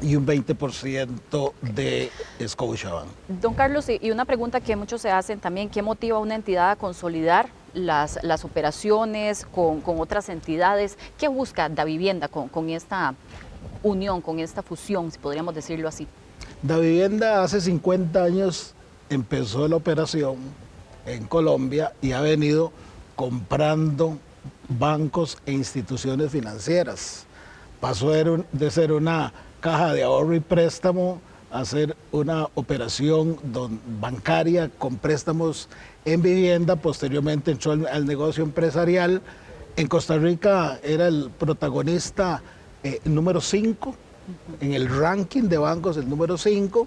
y un 20% de Scotiabank. Don Carlos, y una pregunta que muchos se hacen también, ¿qué motiva a una entidad a consolidar las operaciones con otras entidades? ¿Qué busca Davivienda con esta unión, con esta fusión, si podríamos decirlo así? Davivienda hace 50 años empezó la operación en Colombia y ha venido comprando bancos e instituciones financieras. Pasó de ser una caja de ahorro y préstamo a hacer una operación bancaria con préstamos en vivienda. Posteriormente entró al negocio empresarial. En Costa Rica era el protagonista número 5, en el ranking de bancos el número 5.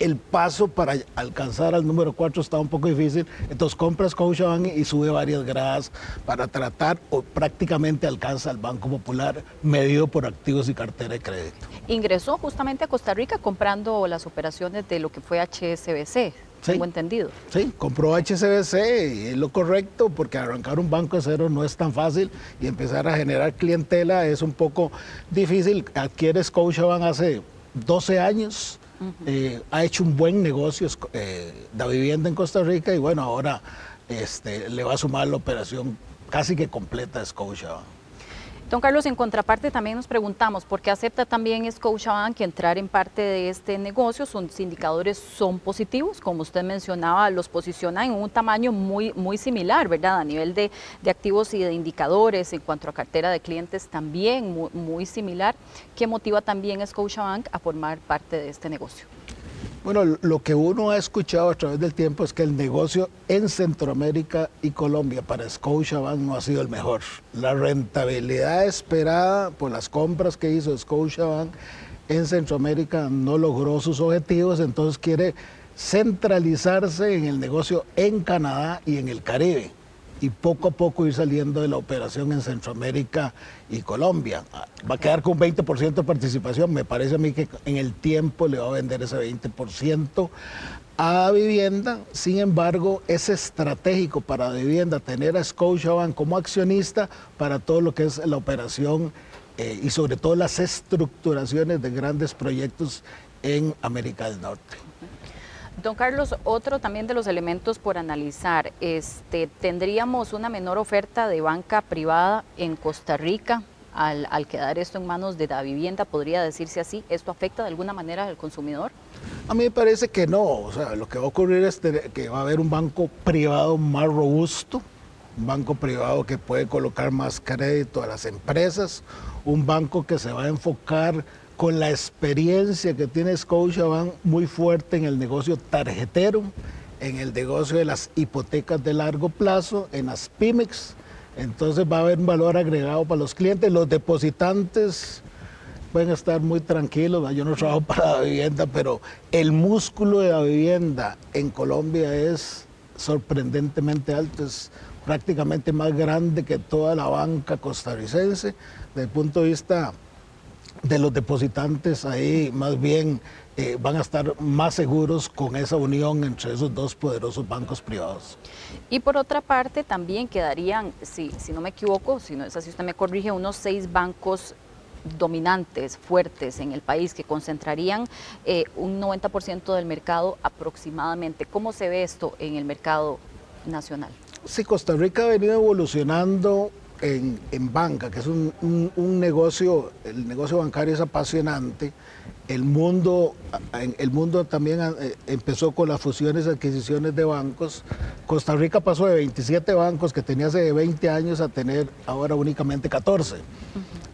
El paso para alcanzar al número 4 está un poco difícil, entonces compra Scotiabank y sube varias gradas para tratar o prácticamente alcanza al Banco Popular medido por activos y cartera de crédito. Ingresó justamente a Costa Rica comprando las operaciones de lo que fue HSBC, tengo entendido. Sí, compró HSBC y es lo correcto porque arrancar un banco de cero no es tan fácil y empezar a generar clientela es un poco difícil. Adquiere Scotiabank hace 12 años. Ha hecho un buen negocio Davivienda en Costa Rica y bueno, ahora le va a sumar la operación casi que completa de Scotiabank. Don Carlos, en contraparte también nos preguntamos por qué acepta también Scotiabank entrar en parte de este negocio. Sus indicadores son positivos, como usted mencionaba, los posiciona en un tamaño muy similar, ¿verdad? A nivel de activos y de indicadores, en cuanto a cartera de clientes también muy similar. ¿Qué motiva también a Scotiabank a formar parte de este negocio? Bueno, lo que uno ha escuchado a través del tiempo es que el negocio en Centroamérica y Colombia para Scotiabank no ha sido el mejor. La rentabilidad esperada por las compras que hizo Scotiabank en Centroamérica no logró sus objetivos, entonces quiere centralizarse en el negocio en Canadá y en el Caribe y poco a poco ir saliendo de la operación en Centroamérica y Colombia. Va a quedar con 20% de participación, me parece a mí que en el tiempo le va a vender ese 20% a Davivienda. Sin embargo, es estratégico para Davivienda tener a Scotiabank como accionista para todo lo que es la operación y sobre todo las estructuraciones de grandes proyectos en América del Norte. Don Carlos, otro también de los elementos por analizar, ¿tendríamos una menor oferta de banca privada en Costa Rica al quedar esto en manos de Davivienda? ¿Podría decirse así? ¿Esto afecta de alguna manera al consumidor? A mí me parece que no, o sea, lo que va a ocurrir es que va a haber un banco privado más robusto, un banco privado que puede colocar más crédito a las empresas, un banco que se va a enfocar con la experiencia que tiene Scotiabank muy fuerte en el negocio tarjetero, en el negocio de las hipotecas de largo plazo, en las pymes. Entonces va a haber un valor agregado para los clientes. Los depositantes pueden estar muy tranquilos. Yo no trabajo para Davivienda, pero el músculo de Davivienda en Colombia es sorprendentemente alto, es prácticamente más grande que toda la banca costarricense. Desde el punto de vista de los depositantes, ahí más bien van a estar más seguros con esa unión entre esos dos poderosos bancos privados. Y por otra parte también quedarían, si no me equivoco, si no es así usted me corrige, unos 6 bancos dominantes, fuertes en el país que concentrarían un 90% del mercado aproximadamente. ¿Cómo se ve esto en el mercado nacional? Sí, Costa Rica ha venido evolucionando en banca, que es un negocio, el negocio bancario es apasionante. El mundo también empezó con las fusiones y adquisiciones de bancos. Costa Rica pasó de 27 bancos que tenía hace 20 años a tener ahora únicamente 14.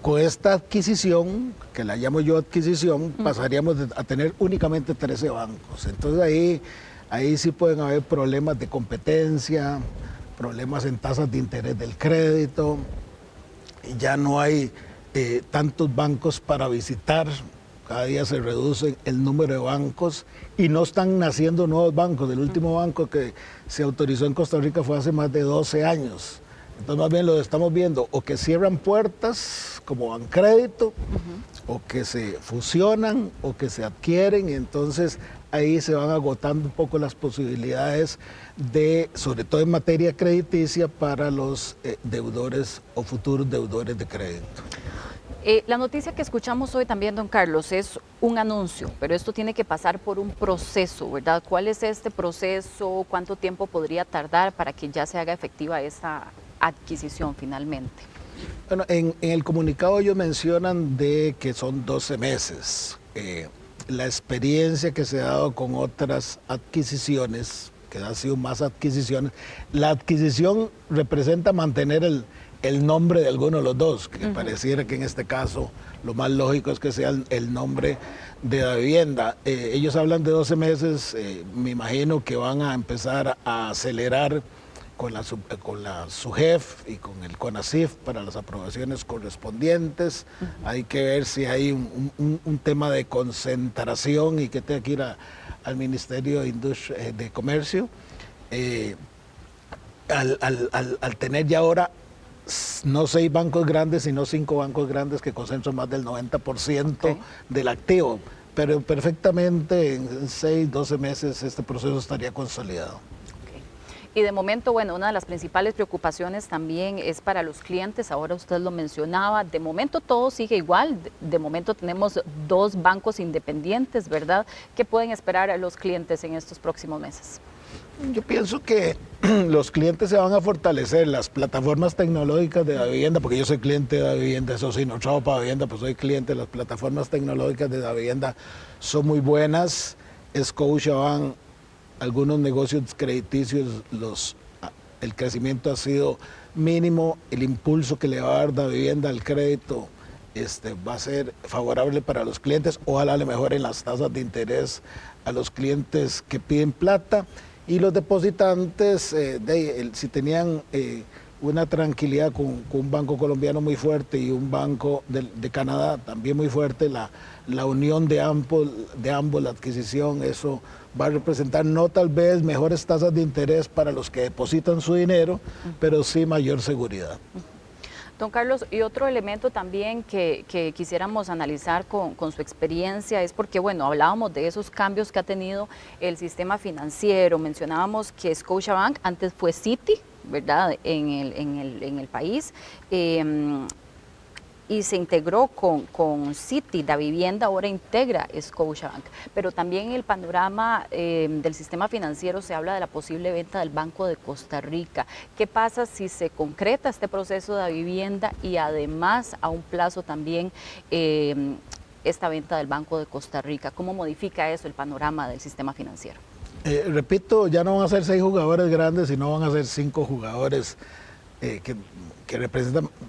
Con esta adquisición, que la llamo yo adquisición, pasaríamos a tener únicamente 13 bancos. Entonces ahí sí pueden haber problemas de competencia, problemas en tasas de interés del crédito, ya no hay tantos bancos para visitar, cada día se reduce el número de bancos y no están naciendo nuevos bancos. El último banco que se autorizó en Costa Rica fue hace más de 12 años. Entonces más bien lo estamos viendo o que cierran puertas como Bancrédito, o que se fusionan o que se adquieren, y entonces ahí se van agotando un poco las posibilidades de, sobre todo en materia crediticia, para los deudores o futuros deudores de crédito. La noticia que escuchamos hoy también, don Carlos, es un anuncio, pero esto tiene que pasar por un proceso, ¿verdad? ¿Cuál es este proceso? ¿Cuánto tiempo podría tardar para que ya se haga efectiva esta adquisición finalmente? Bueno, en el comunicado ellos mencionan de que son 12 meses. La experiencia que se ha dado con otras adquisiciones, que han sido más adquisiciones, la adquisición representa mantener el nombre de alguno de los dos, que pareciera que en este caso lo más lógico es que sea el nombre de Davivienda. Ellos hablan de 12 meses, me imagino que van a empezar a acelerar con la SUGEF y con el CONACYF para las aprobaciones correspondientes. Hay que ver si hay un tema de concentración y que tenga que ir al Ministerio de Comercio. Al tener ya ahora no 6 bancos grandes, sino 5 bancos grandes que concentran más del 90% del activo, pero perfectamente en 6, 12 meses este proceso estaría consolidado. Y de momento, bueno, una de las principales preocupaciones también es para los clientes, ahora usted lo mencionaba, de momento todo sigue igual, de momento tenemos 2 bancos independientes, ¿verdad? ¿Qué pueden esperar a los clientes en estos próximos meses? Yo pienso que los clientes se van a fortalecer, las plataformas tecnológicas de Davivienda, porque yo soy cliente de Davivienda, eso sí, no trabajo para Davivienda, pues soy cliente, las plataformas tecnológicas de Davivienda son muy buenas. Scotiabank, algunos negocios crediticios, el crecimiento ha sido mínimo, el impulso que le va a dar Davivienda al crédito va a ser favorable para los clientes, ojalá le mejoren las tasas de interés a los clientes que piden plata, y los depositantes, si tenían una tranquilidad con un banco colombiano muy fuerte y un banco de Canadá también muy fuerte, la unión de ambos, la adquisición, eso va a representar no tal vez mejores tasas de interés para los que depositan su dinero, pero sí mayor seguridad. Don Carlos, y otro elemento también que quisiéramos analizar con su experiencia es porque, bueno, hablábamos de esos cambios que ha tenido el sistema financiero, mencionábamos que Scotiabank antes fue Citi, ¿verdad?, en el país, y se integró con Citi, Davivienda ahora integra Scotiabank, pero también en el panorama del sistema financiero se habla de la posible venta del Banco de Costa Rica. ¿Qué pasa si se concreta este proceso de Davivienda y además a un plazo también esta venta del Banco de Costa Rica? ¿Cómo modifica eso el panorama del sistema financiero? Repito, ya no van a ser 6 jugadores grandes, sino van a ser 5 jugadores que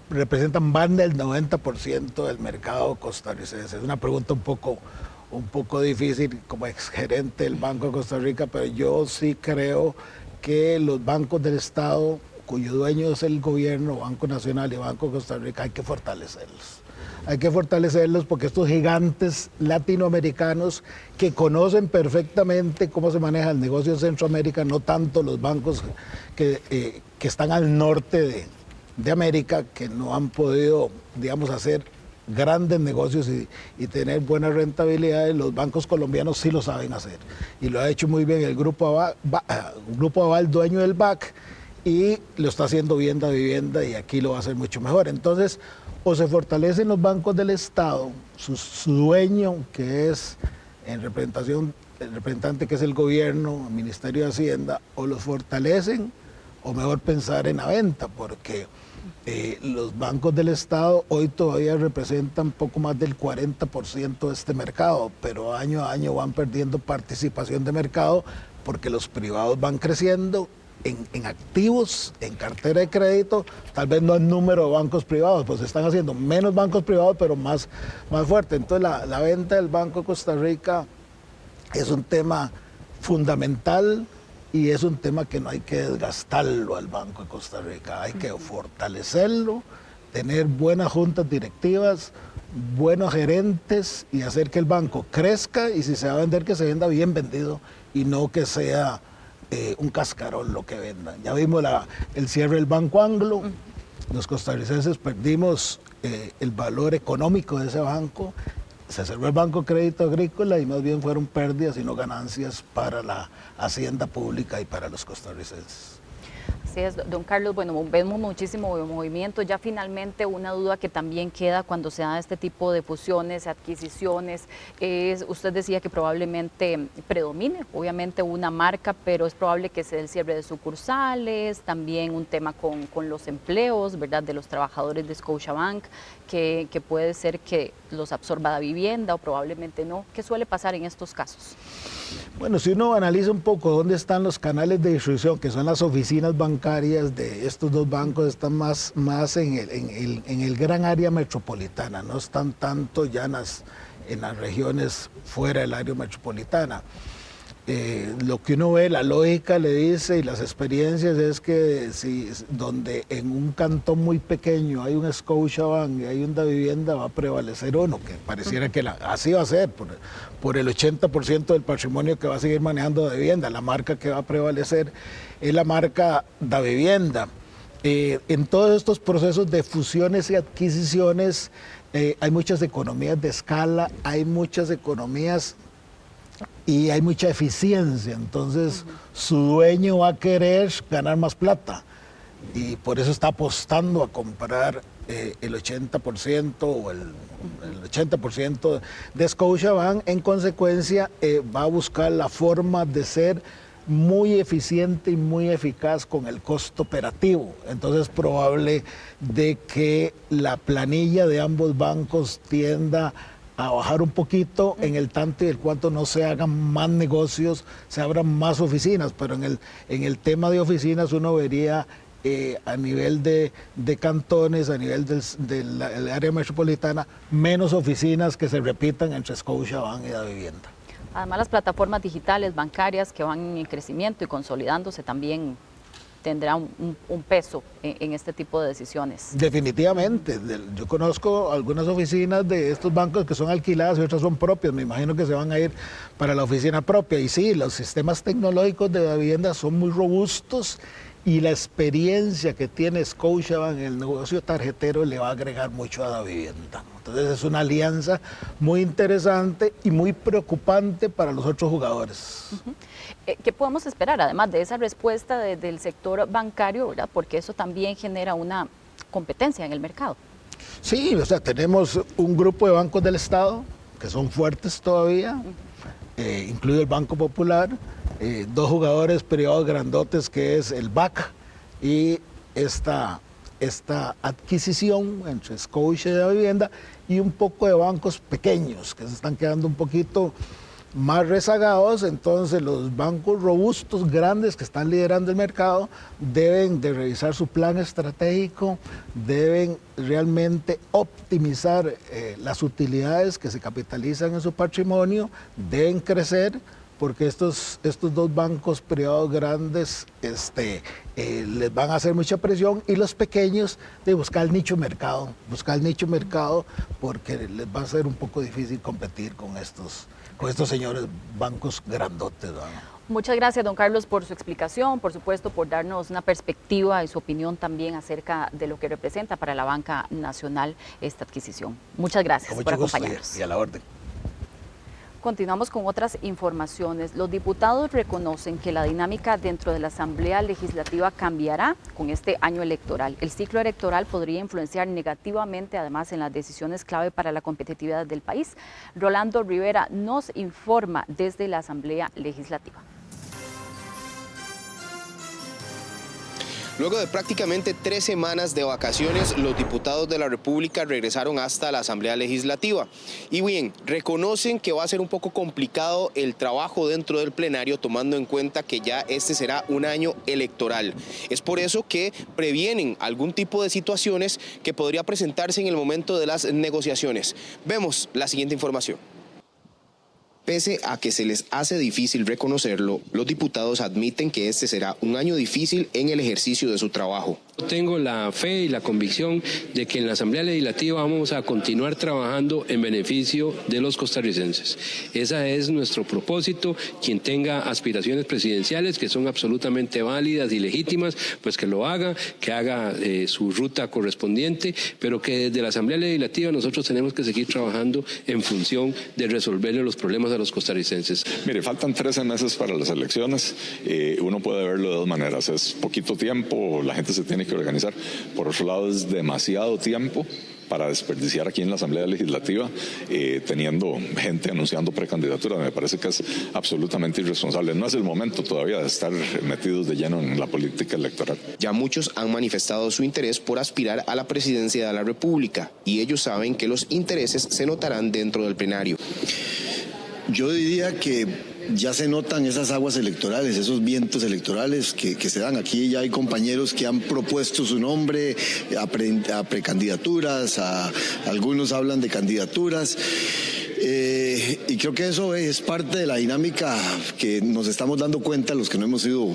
representan más del 90% del mercado costarricense. Es una pregunta un poco difícil como exgerente del Banco de Costa Rica, pero yo sí creo que los bancos del Estado, cuyo dueño es el gobierno, Banco Nacional y Banco de Costa Rica, hay que fortalecerlos. Hay que fortalecerlos porque estos gigantes latinoamericanos que conocen perfectamente cómo se maneja el negocio en Centroamérica, no tanto los bancos que están al norte de América, que no han podido, digamos, hacer grandes negocios y tener buenas rentabilidades. Los bancos colombianos sí lo saben hacer y lo ha hecho muy bien el Grupo Aval, dueño del BAC, y lo está haciendo bien Davivienda y aquí lo va a hacer mucho mejor. Entonces, o se fortalecen los bancos del Estado, su dueño, que es el representante que es el gobierno, el Ministerio de Hacienda, o los fortalecen, o mejor pensar en la venta, porque los bancos del Estado hoy todavía representan poco más del 40% de este mercado, pero año a año van perdiendo participación de mercado porque los privados van creciendo en activos, en cartera de crédito, tal vez no en número de bancos privados, pues están haciendo menos bancos privados, pero más fuerte. Entonces la venta del Banco de Costa Rica es un tema fundamental y es un tema que no hay que desgastarlo al Banco de Costa Rica, hay que fortalecerlo, tener buenas juntas directivas, buenos gerentes y hacer que el banco crezca, y si se va a vender, que se venda bien vendido y no que sea un cascarón lo que vendan. Ya vimos el cierre del Banco Anglo, los costarricenses perdimos el valor económico de ese banco, se cerró el Banco Crédito Agrícola y más bien fueron pérdidas y no ganancias para la hacienda pública y para los costarricenses. Así es, don Carlos, bueno, vemos muchísimo movimiento, ya finalmente una duda que también queda cuando se da este tipo de fusiones, adquisiciones, usted decía que probablemente predomine, obviamente una marca, pero es probable que se dé el cierre de sucursales, también un tema con los empleos, ¿verdad?, de los trabajadores de Scotiabank, que puede ser que los absorba la vivienda o probablemente no. ¿Qué suele pasar en estos casos? Bueno, si uno analiza un poco dónde están los canales de distribución, que son las oficinas bancarias de estos dos bancos, están más en el gran área metropolitana, no están tanto ya en las regiones fuera del área metropolitana. Lo que uno ve, la lógica le dice y las experiencias es que si donde en un cantón muy pequeño hay un Scotiabank y hay una vivienda, va a prevalecer uno, que pareciera que así va a ser, por el 80% del patrimonio que va a seguir manejando de vivienda. La marca que va a prevalecer es la marca da vivienda. En todos estos procesos de fusiones y adquisiciones hay muchas economías de escala, hay muchas economías y hay mucha eficiencia, entonces su dueño va a querer ganar más plata y por eso está apostando a comprar el 80% o el 80% de Scotiabank. En consecuencia va a buscar la forma de ser muy eficiente y muy eficaz con el costo operativo. Entonces es probable de que la planilla de ambos bancos tienda a bajar un poquito en el tanto y el cuanto no se hagan más negocios, se abran más oficinas, pero en el tema de oficinas uno vería a nivel de cantones, a nivel del área metropolitana, menos oficinas que se repitan entre Scotiabank y la vivienda. Además, las plataformas digitales bancarias que van en crecimiento y consolidándose también tendrá un peso en este tipo de decisiones. Definitivamente. Yo conozco algunas oficinas de estos bancos que son alquiladas y otras son propias. Me imagino que se van a ir para la oficina propia. Y sí, los sistemas tecnológicos de la vivienda son muy robustos y la experiencia que tiene Scotiabank en el negocio tarjetero le va a agregar mucho a la vivienda. Entonces es una alianza muy interesante y muy preocupante para los otros jugadores. ¿Qué podemos esperar, además de esa respuesta del sector bancario, ¿verdad? Porque eso también genera una competencia en el mercado. Sí, o sea, tenemos un grupo de bancos del Estado que son fuertes todavía, incluido el Banco Popular, dos jugadores privados grandotes que es el BAC y esta adquisición entre Scotia y la vivienda y un poco de bancos pequeños que se están quedando un poquito más rezagados. Entonces los bancos robustos, grandes, que están liderando el mercado, deben de revisar su plan estratégico, deben realmente optimizar las utilidades que se capitalizan en su patrimonio, deben crecer, porque estos dos bancos privados grandes les van a hacer mucha presión, y los pequeños de buscar el nicho mercado, porque les va a ser un poco difícil competir con estos señores bancos grandotes, ¿no? Muchas gracias, don Carlos, por su explicación, por supuesto, por darnos una perspectiva y su opinión también acerca de lo que representa para la banca nacional esta adquisición. Muchas gracias por acompañarnos. Y a la orden. Continuamos con otras informaciones. Los diputados reconocen que la dinámica dentro de la Asamblea Legislativa cambiará con este año electoral. El ciclo electoral podría influenciar negativamente, además, en las decisiones clave para la competitividad del país. Rolando Rivera nos informa desde la Asamblea Legislativa. Luego de prácticamente 3 semanas de vacaciones, los diputados de la República regresaron hasta la Asamblea Legislativa. Y bien, reconocen que va a ser un poco complicado el trabajo dentro del plenario, tomando en cuenta que ya este será un año electoral. Es por eso que previenen algún tipo de situaciones que podría presentarse en el momento de las negociaciones. Vemos la siguiente información. Pese a que se les hace difícil reconocerlo, los diputados admiten que este será un año difícil en el ejercicio de su trabajo. Tengo la fe y la convicción de que en la Asamblea Legislativa vamos a continuar trabajando en beneficio de los costarricenses. Ese es nuestro propósito. Quien tenga aspiraciones presidenciales que son absolutamente válidas y legítimas, pues que lo haga, que haga su ruta correspondiente, pero que desde la Asamblea Legislativa nosotros tenemos que seguir trabajando en función de resolverle los problemas a los costarricenses. Mire, faltan 13 meses para las elecciones. Uno puede verlo de dos maneras. Es poquito tiempo, la gente se tiene que organizar. Por otro lado, es demasiado tiempo para desperdiciar aquí en la Asamblea Legislativa, teniendo gente anunciando precandidatura. Me parece que es absolutamente irresponsable. No es el momento todavía de estar metidos de lleno en la política electoral. Ya muchos han manifestado su interés por aspirar a la presidencia de la República y ellos saben que los intereses se notarán dentro del plenario. Yo diría que ya se notan esas aguas electorales, esos vientos electorales que se dan. Aquí ya hay compañeros que han propuesto su nombre a precandidaturas, algunos hablan de candidaturas. Y creo que eso es parte de la dinámica que nos estamos dando cuenta los que no hemos sido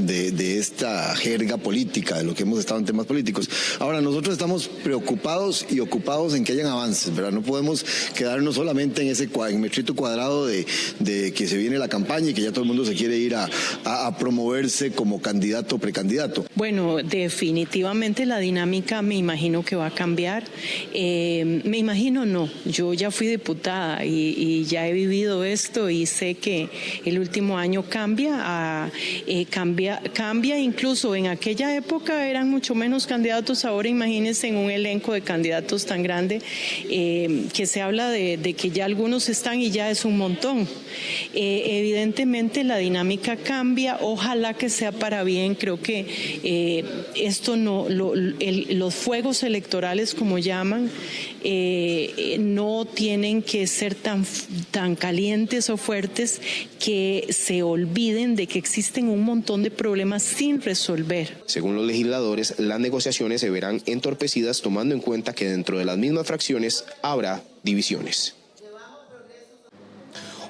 de esta jerga política, de lo que hemos estado en temas políticos. Ahora, nosotros estamos preocupados y ocupados en que hayan avances, ¿verdad? No podemos quedarnos solamente en ese metrito cuadrado de que se viene la campaña y que ya todo el mundo se quiere ir a promoverse como candidato o precandidato. Bueno, definitivamente la dinámica me imagino que va a cambiar. Me imagino no, yo ya fui diputada y ya he vivido esto y sé que el último año cambia incluso en aquella época eran mucho menos candidatos, ahora imagínense en un elenco de candidatos tan grande que se habla de que ya algunos están y ya es un montón. Evidentemente la dinámica cambia, ojalá que sea para bien. Creo que esto los fuegos electorales, como llaman, no tienen que ser tan calientes o fuertes que se olviden de que existen un montón de problemas sin resolver. Según los legisladores, las negociaciones se verán entorpecidas tomando en cuenta que dentro de las mismas fracciones habrá divisiones.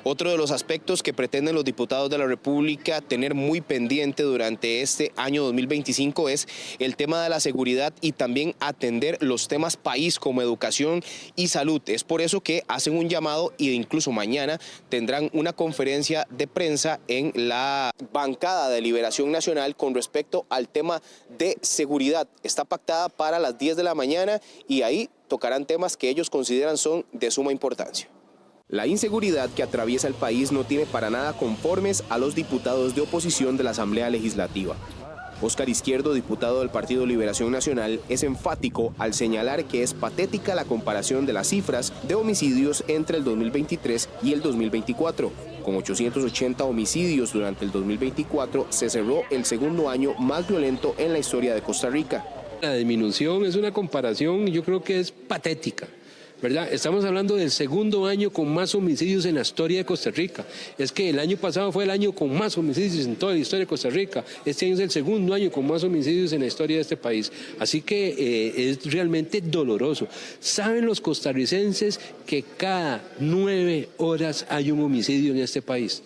Otro de los aspectos que pretenden los diputados de la República tener muy pendiente durante este año 2025 es el tema de la seguridad y también atender los temas país como educación y salud. Es por eso que hacen un llamado y incluso mañana tendrán una conferencia de prensa en la bancada de Liberación Nacional con respecto al tema de seguridad. Está pactada para las 10 de la mañana y ahí tocarán temas que ellos consideran son de suma importancia. La inseguridad que atraviesa el país no tiene para nada conformes a los diputados de oposición de la Asamblea Legislativa. Óscar Izquierdo, diputado del Partido Liberación Nacional, es enfático al señalar que es patética la comparación de las cifras de homicidios entre el 2023 y el 2024. Con 880 homicidios durante el 2024, se cerró el segundo año más violento en la historia de Costa Rica. La disminución es una comparación, yo creo que es patética, ¿verdad? Estamos hablando del segundo año con más homicidios en la historia de Costa Rica. Es que el año pasado fue el año con más homicidios en toda la historia de Costa Rica. Este año es el segundo año con más homicidios en la historia de este país. Así que es realmente doloroso. ¿Saben los costarricenses que cada 9 horas hay un homicidio en este país?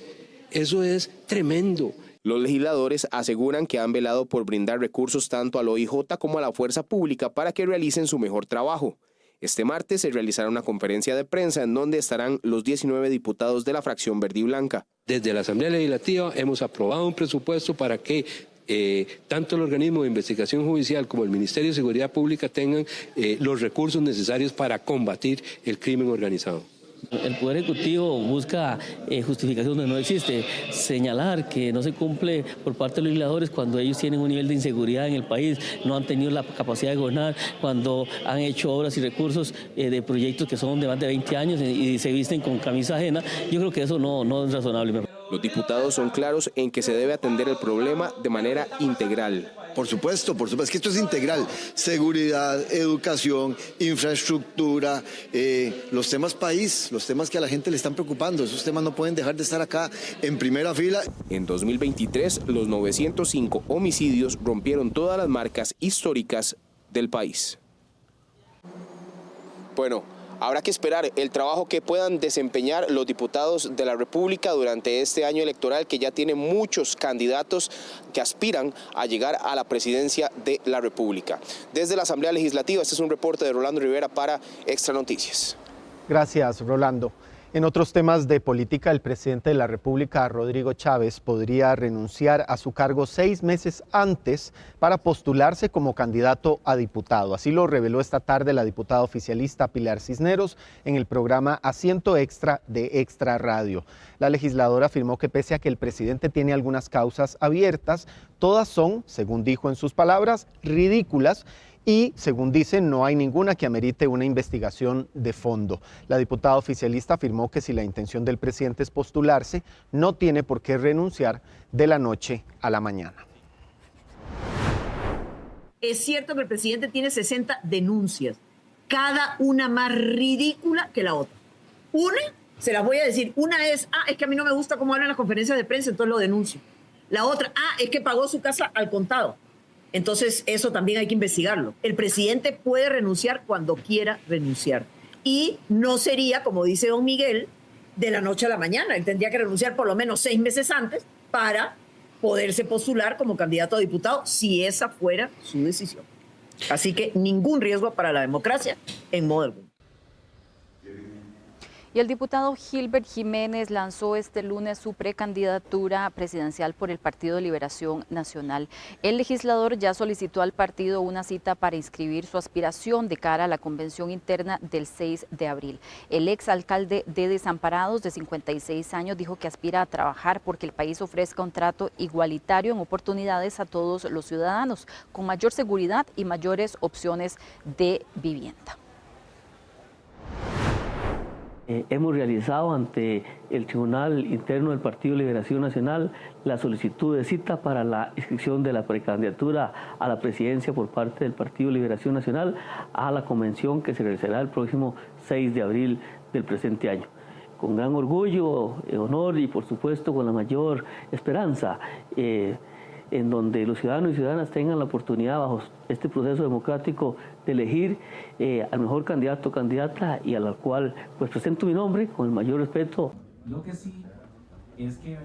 Eso es tremendo. Los legisladores aseguran que han velado por brindar recursos tanto al OIJ como a la fuerza pública para que realicen su mejor trabajo. Este martes se realizará una conferencia de prensa en donde estarán los 19 diputados de la fracción verde y blanca. Desde la Asamblea Legislativa hemos aprobado un presupuesto para que tanto el organismo de investigación judicial como el Ministerio de Seguridad Pública tengan los recursos necesarios para combatir el crimen organizado. El Poder Ejecutivo busca justificación donde no existe, señalar que no se cumple por parte de los legisladores cuando ellos tienen un nivel de inseguridad en el país, no han tenido la capacidad de gobernar, cuando han hecho obras y recursos de proyectos que son de más de 20 años y se visten con camisa ajena. Yo creo que eso no es razonable. Los diputados son claros en que se debe atender el problema de manera integral. Por supuesto, es que esto es integral. Seguridad, educación, infraestructura, los temas país, los temas que a la gente le están preocupando, esos temas no pueden dejar de estar acá en primera fila. En 2023, los 905 homicidios rompieron todas las marcas históricas del país. Bueno, Habrá que esperar el trabajo que puedan desempeñar los diputados de la República durante este año electoral, que ya tiene muchos candidatos que aspiran a llegar a la presidencia de la República. Desde la Asamblea Legislativa, este es un reporte de Rolando Rivera para Extra Noticias. Gracias, Rolando. En otros temas de política, el presidente de la República, Rodrigo Chávez, podría renunciar a su cargo 6 meses antes para postularse como candidato a diputado. Así lo reveló esta tarde la diputada oficialista Pilar Cisneros en el programa Asiento Extra de Extra Radio. La legisladora afirmó que pese a que el presidente tiene algunas causas abiertas, todas son, según dijo en sus palabras, ridículas, y, según dicen, no hay ninguna que amerite una investigación de fondo. La diputada oficialista afirmó que si la intención del presidente es postularse, no tiene por qué renunciar de la noche a la mañana. Es cierto que el presidente tiene 60 denuncias, cada una más ridícula que la otra. Una, se las voy a decir, una es que a mí no me gusta cómo hablan las conferencias de prensa, entonces lo denuncio. La otra, es que pagó su casa al contado. Entonces, eso también hay que investigarlo. El presidente puede renunciar cuando quiera renunciar. Y no sería, como dice don Miguel, de la noche a la mañana. Él tendría que renunciar por lo menos 6 meses antes para poderse postular como candidato a diputado, si esa fuera su decisión. Así que ningún riesgo para la democracia en modo alguno. Y el diputado Gilbert Jiménez lanzó este lunes su precandidatura presidencial por el Partido de Liberación Nacional. El legislador ya solicitó al partido una cita para inscribir su aspiración de cara a la convención interna del 6 de abril. El exalcalde de Desamparados, de 56 años, dijo que aspira a trabajar porque el país ofrezca un trato igualitario en oportunidades a todos los ciudadanos, con mayor seguridad y mayores opciones de vivienda. Hemos realizado ante el Tribunal Interno del Partido de Liberación Nacional la solicitud de cita para la inscripción de la precandidatura a la presidencia por parte del Partido de Liberación Nacional a la convención que se realizará el próximo 6 de abril del presente año. Con gran orgullo, honor y por supuesto con la mayor esperanza, en donde los ciudadanos y ciudadanas tengan la oportunidad bajo este proceso democrático de elegir al mejor candidato o candidata y a la cual pues presento mi nombre con el mayor respeto. Lo que sí es que...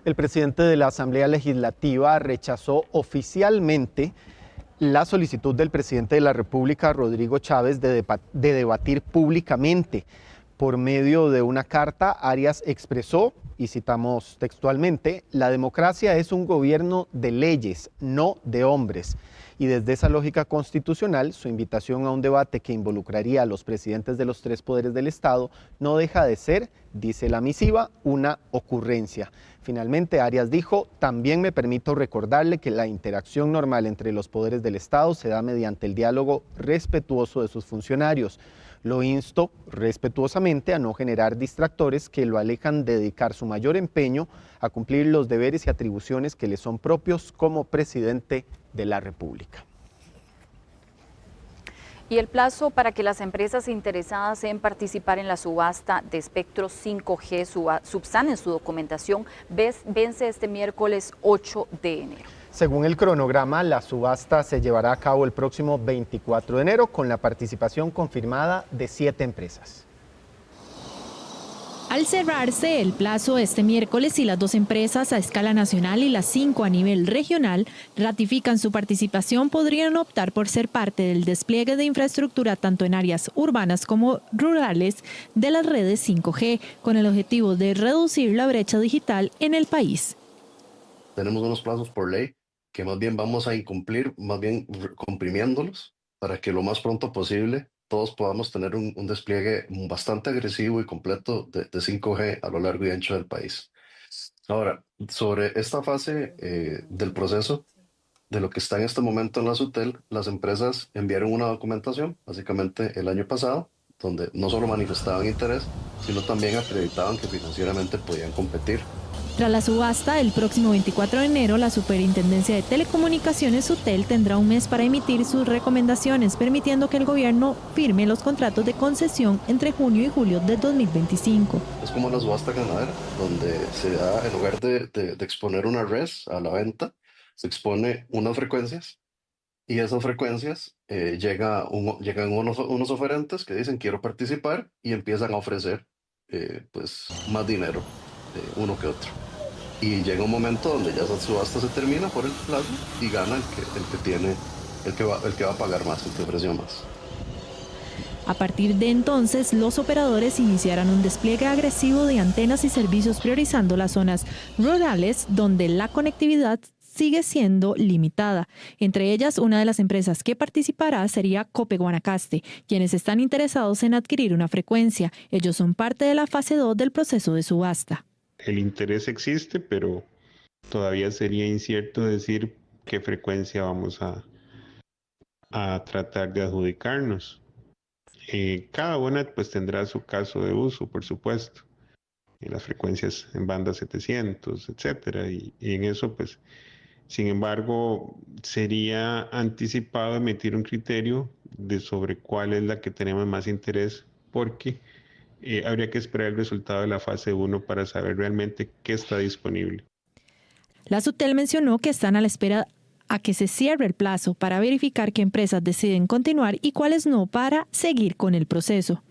El presidente de la Asamblea Legislativa rechazó oficialmente la solicitud del presidente de la República, Rodrigo Chávez, de debatir públicamente. Por medio de una carta, Arias expresó, y citamos textualmente, la democracia es un gobierno de leyes, no de hombres. Y desde esa lógica constitucional, su invitación a un debate que involucraría a los presidentes de los 3 poderes del Estado no deja de ser, dice la misiva, una ocurrencia. Finalmente, Arias dijo, también me permito recordarle que la interacción normal entre los poderes del Estado se da mediante el diálogo respetuoso de sus funcionarios. Lo insto respetuosamente a no generar distractores que lo alejan de dedicar su mayor empeño a cumplir los deberes y atribuciones que le son propios como presidente de la República. Y el plazo para que las empresas interesadas en participar en la subasta de espectro 5G subsanen su documentación vence este miércoles 8 de enero. Según el cronograma, la subasta se llevará a cabo el próximo 24 de enero con la participación confirmada de 7 empresas. Al cerrarse el plazo este miércoles y las 2 empresas a escala nacional y las 5 a nivel regional ratifican su participación, podrían optar por ser parte del despliegue de infraestructura tanto en áreas urbanas como rurales de las redes 5G, con el objetivo de reducir la brecha digital en el país. Tenemos unos plazos por ley que más bien vamos a incumplir, más bien comprimiéndolos para que lo más pronto posible todos podamos tener un despliegue bastante agresivo y completo de 5G a lo largo y ancho del país. Ahora, sobre esta fase del proceso, de lo que está en este momento en la SUTEL, las empresas enviaron una documentación, básicamente el año pasado, donde no solo manifestaban interés, sino también acreditaban que financieramente podían competir. Tras la subasta, el próximo 24 de enero, la Superintendencia de Telecomunicaciones SUTEL tendrá un mes para emitir sus recomendaciones, permitiendo que el gobierno firme los contratos de concesión entre junio y julio de 2025. Es como la subasta ganadera, donde se da, en lugar de exponer una res a la venta, se expone unas frecuencias y esas frecuencias llegan unos oferentes que dicen quiero participar y empiezan a ofrecer pues más dinero uno que otro. Y llega un momento donde ya esa subasta se termina por el plazo y gana el que va a pagar más, el que ofreció más. A partir de entonces, los operadores iniciarán un despliegue agresivo de antenas y servicios priorizando las zonas rurales donde la conectividad sigue siendo limitada. Entre ellas, una de las empresas que participará sería Cope Guanacaste, quienes están interesados en adquirir una frecuencia. Ellos son parte de la fase 2 del proceso de subasta. El interés existe, pero todavía sería incierto decir qué frecuencia vamos a tratar de adjudicarnos. Cada una pues tendrá su caso de uso, por supuesto. Las frecuencias en banda 700, etcétera, y en eso pues, sin embargo, sería anticipado emitir un criterio sobre cuál es la que tenemos más interés, porque habría que esperar el resultado de la fase 1 para saber realmente qué está disponible. La SUTEL mencionó que están a la espera a que se cierre el plazo para verificar qué empresas deciden continuar y cuáles no para seguir con el proceso.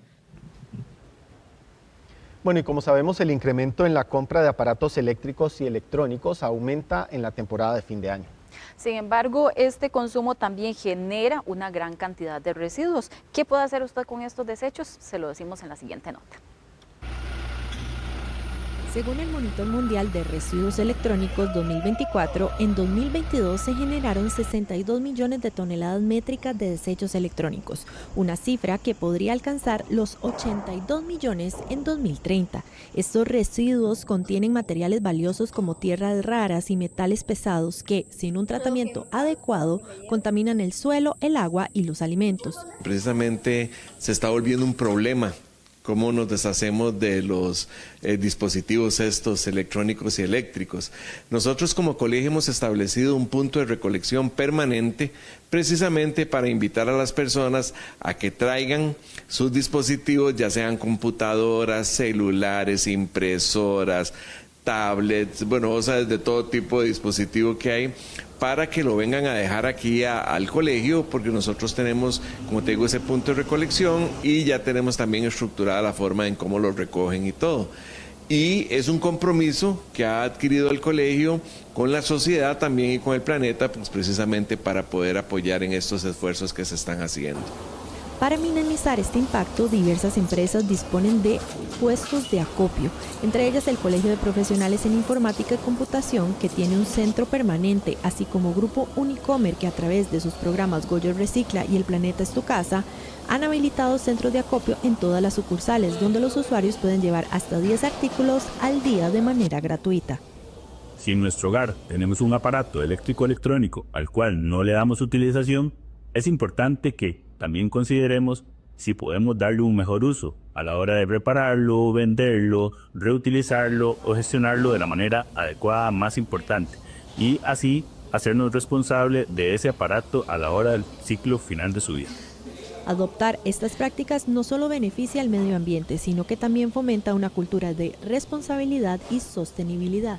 Bueno, y como sabemos, el incremento en la compra de aparatos eléctricos y electrónicos aumenta en la temporada de fin de año. Sin embargo, este consumo también genera una gran cantidad de residuos. ¿Qué puede hacer usted con estos desechos? Se lo decimos en la siguiente nota. Según el Monitor Mundial de Residuos Electrónicos 2024, en 2022 se generaron 62 millones de toneladas métricas de desechos electrónicos, una cifra que podría alcanzar los 82 millones en 2030. Estos residuos contienen materiales valiosos como tierras raras y metales pesados que, sin un tratamiento adecuado, contaminan el suelo, el agua y los alimentos. Precisamente se está volviendo un problema. Cómo nos deshacemos de los dispositivos estos electrónicos y eléctricos. Nosotros como colegio hemos establecido un punto de recolección permanente precisamente para invitar a las personas a que traigan sus dispositivos, ya sean computadoras, celulares, impresoras, tablets, bueno, o sea, de todo tipo de dispositivo que hay, para que lo vengan a dejar aquí al colegio, porque nosotros tenemos, como te digo, ese punto de recolección y ya tenemos también estructurada la forma en cómo lo recogen y todo. Y es un compromiso que ha adquirido el colegio con la sociedad también y con el planeta, pues precisamente para poder apoyar en estos esfuerzos que se están haciendo. Para minimizar este impacto, diversas empresas disponen de puestos de acopio, entre ellas el Colegio de Profesionales en Informática y Computación, que tiene un centro permanente, así como Grupo Unicomer, que a través de sus programas Goyo Recicla y El Planeta es tu casa, han habilitado centros de acopio en todas las sucursales, donde los usuarios pueden llevar hasta 10 artículos al día de manera gratuita. Si en nuestro hogar tenemos un aparato eléctrico electrónico al cual no le damos utilización, es importante que también consideremos si podemos darle un mejor uso a la hora de repararlo, venderlo, reutilizarlo o gestionarlo de la manera adecuada más importante, y así hacernos responsables de ese aparato a la hora del ciclo final de su vida. Adoptar estas prácticas no solo beneficia al medio ambiente, sino que también fomenta una cultura de responsabilidad y sostenibilidad.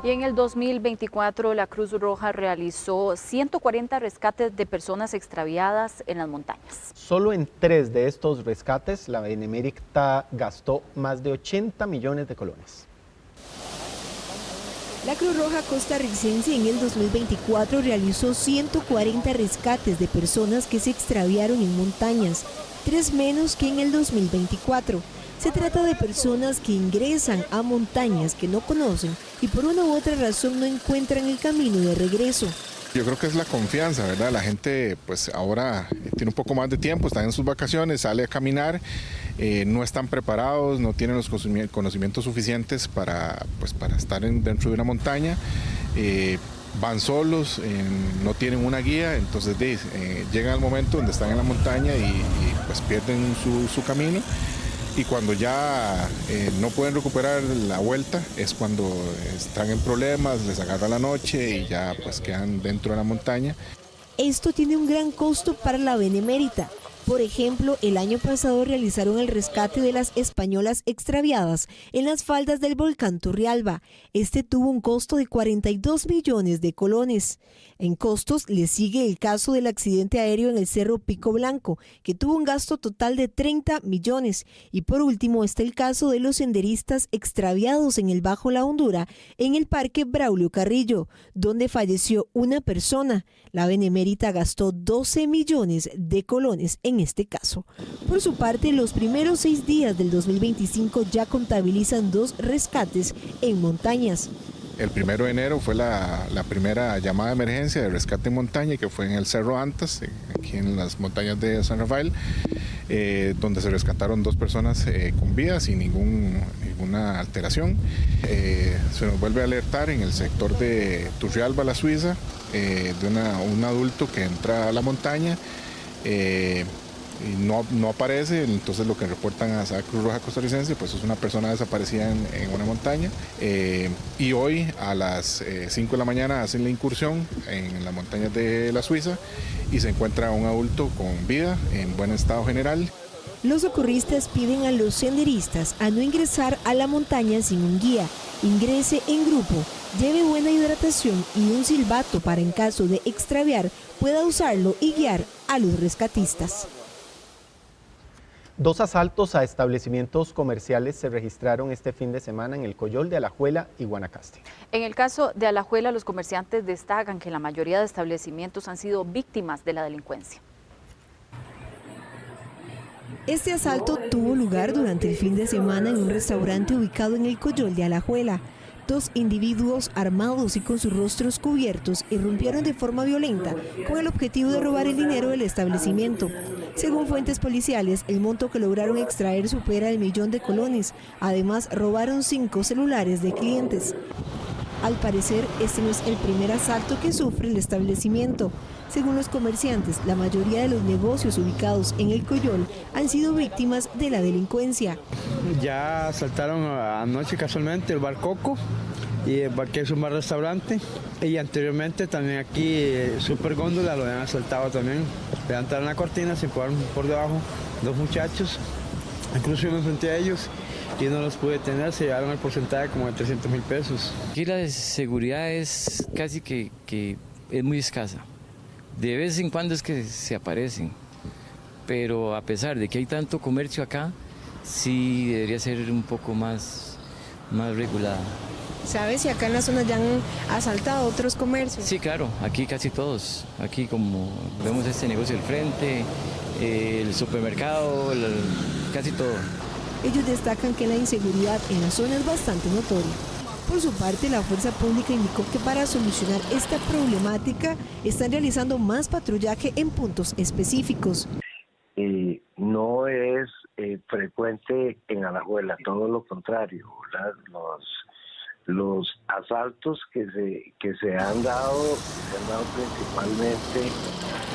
Y en el 2024 la Cruz Roja realizó 140 rescates de personas extraviadas en las montañas. Solo en 3 de estos rescates la Benemérita gastó más de 80 millones de colones. La Cruz Roja costarricense en el 2024 realizó 140 rescates de personas que se extraviaron en montañas, 3 menos que en el 2024. Se trata de personas que ingresan a montañas que no conocen y por una u otra razón no encuentran el camino de regreso. Yo creo que es la confianza, ¿verdad? La gente pues ahora tiene un poco más de tiempo, está en sus vacaciones, sale a caminar, no están preparados, no tienen los conocimientos suficientes para estar dentro de una montaña, van solos, no tienen una guía, entonces llegan al momento donde están en la montaña y pues pierden su camino. Y cuando ya no pueden recuperar la vuelta es cuando están en problemas, les agarra la noche y ya pues quedan dentro de la montaña. Esto tiene un gran costo para la Benemérita. Por ejemplo, el año pasado realizaron el rescate de las españolas extraviadas en las faldas del volcán Turrialba. Este tuvo un costo de 42 millones de colones. En costos le sigue el caso del accidente aéreo en el Cerro Pico Blanco, que tuvo un gasto total de 30 millones. Y por último está el caso de los senderistas extraviados en el Bajo La Hondura, en el Parque Braulio Carrillo, donde falleció una persona. La Benemérita gastó 12 millones de colones en este caso. Por su parte, los primeros 6 días del 2025 ya contabilizan 2 rescates en montañas. El 1 de enero fue la primera llamada de emergencia de rescate en montaña, que fue en el Cerro Antas, aquí en las montañas de San Rafael, donde se rescataron 2 personas con vida sin ninguna alteración. Se nos vuelve a alertar en el sector de Turrialba, La Suiza, de un adulto que entra a la montaña y no aparece. Entonces lo que reportan a la Cruz Roja Costarricense pues es una persona desaparecida en una montaña, y hoy a las 5 de la mañana hacen la incursión en las montañas de La Suiza y se encuentra un adulto con vida en buen estado general. Los socorristas piden a los senderistas a no ingresar a la montaña sin un guía. Ingrese en grupo, lleve buena hidratación y un silbato para en caso de extraviar pueda usarlo y guiar a los rescatistas. 2 asaltos a establecimientos comerciales se registraron este fin de semana en el Coyol de Alajuela y Guanacaste. En el caso de Alajuela, los comerciantes destacan que la mayoría de establecimientos han sido víctimas de la delincuencia. Este asalto tuvo lugar durante el fin de semana en un restaurante ubicado en el Coyol de Alajuela. 2 individuos armados y con sus rostros cubiertos irrumpieron de forma violenta con el objetivo de robar el dinero del establecimiento. Según fuentes policiales, el monto que lograron extraer supera el 1.000.000 de colones. Además, robaron 5 celulares de clientes. Al parecer, este no es el primer asalto que sufre el establecimiento. Según los comerciantes, la mayoría de los negocios ubicados en el Coyol han sido víctimas de la delincuencia. Ya asaltaron anoche casualmente el Bar Coco, y el bar que es un bar-restaurante, y anteriormente también aquí Super Góndola lo habían asaltado también. Levantaron la cortina, se fueron por debajo 2 muchachos, incluso yo me enfrenté a ellos y no los pude tener, se llevaron el porcentaje como de 300.000 pesos. Aquí la seguridad es casi que es muy escasa. De vez en cuando es que se aparecen, pero a pesar de que hay tanto comercio acá, sí debería ser un poco más regulada. ¿Sabes si acá en la zona ya han asaltado otros comercios? Sí, claro, aquí casi todos. Aquí como vemos este negocio del frente, el supermercado, casi todo. Ellos destacan que la inseguridad en la zona es bastante notoria. Por su parte, la Fuerza Pública indicó que para solucionar esta problemática están realizando más patrullaje en puntos específicos. No es frecuente en Alajuela, todo lo contrario. Los asaltos que se han dado principalmente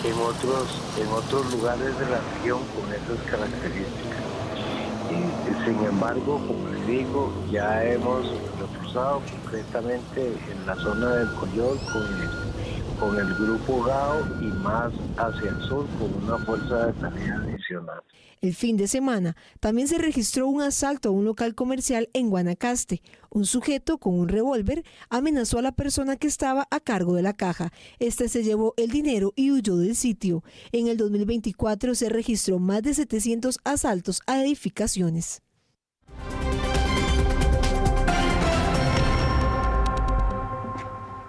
en otros lugares de la región con esas características. Sin embargo, como les digo, ya hemos reforzado concretamente en la zona del Coyol con el grupo GAO y más hacia el sur con una fuerza de tarea adicional. El fin de semana también se registró un asalto a un local comercial en Guanacaste. Un sujeto con un revólver amenazó a la persona que estaba a cargo de la caja. Este se llevó el dinero y huyó del sitio. En el 2024 se registró más de 700 asaltos a edificaciones.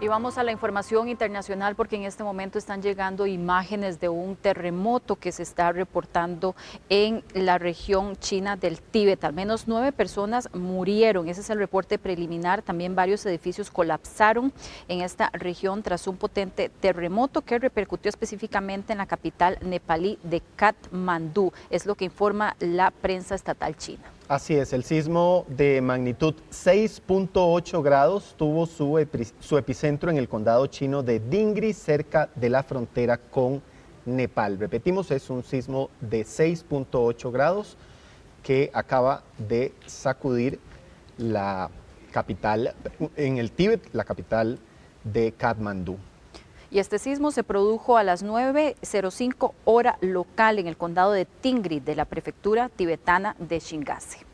Y vamos a la información internacional porque en este momento están llegando imágenes de un terremoto que se está reportando en la región china del Tíbet. Al menos 9 personas murieron, ese es el reporte preliminar. También varios edificios colapsaron en esta región tras un potente terremoto que repercutió específicamente en la capital nepalí de Katmandú. Es lo que informa la prensa estatal china. Así es, el sismo de magnitud 6.8 grados tuvo su epicentro en el condado chino de Dingri, cerca de la frontera con Nepal. Repetimos, es un sismo de 6.8 grados que acaba de sacudir la capital, en el Tíbet, la capital de Katmandú. Y este sismo se produjo a las 9:05 hora local en el condado de Tingri de la prefectura tibetana de Shingasse.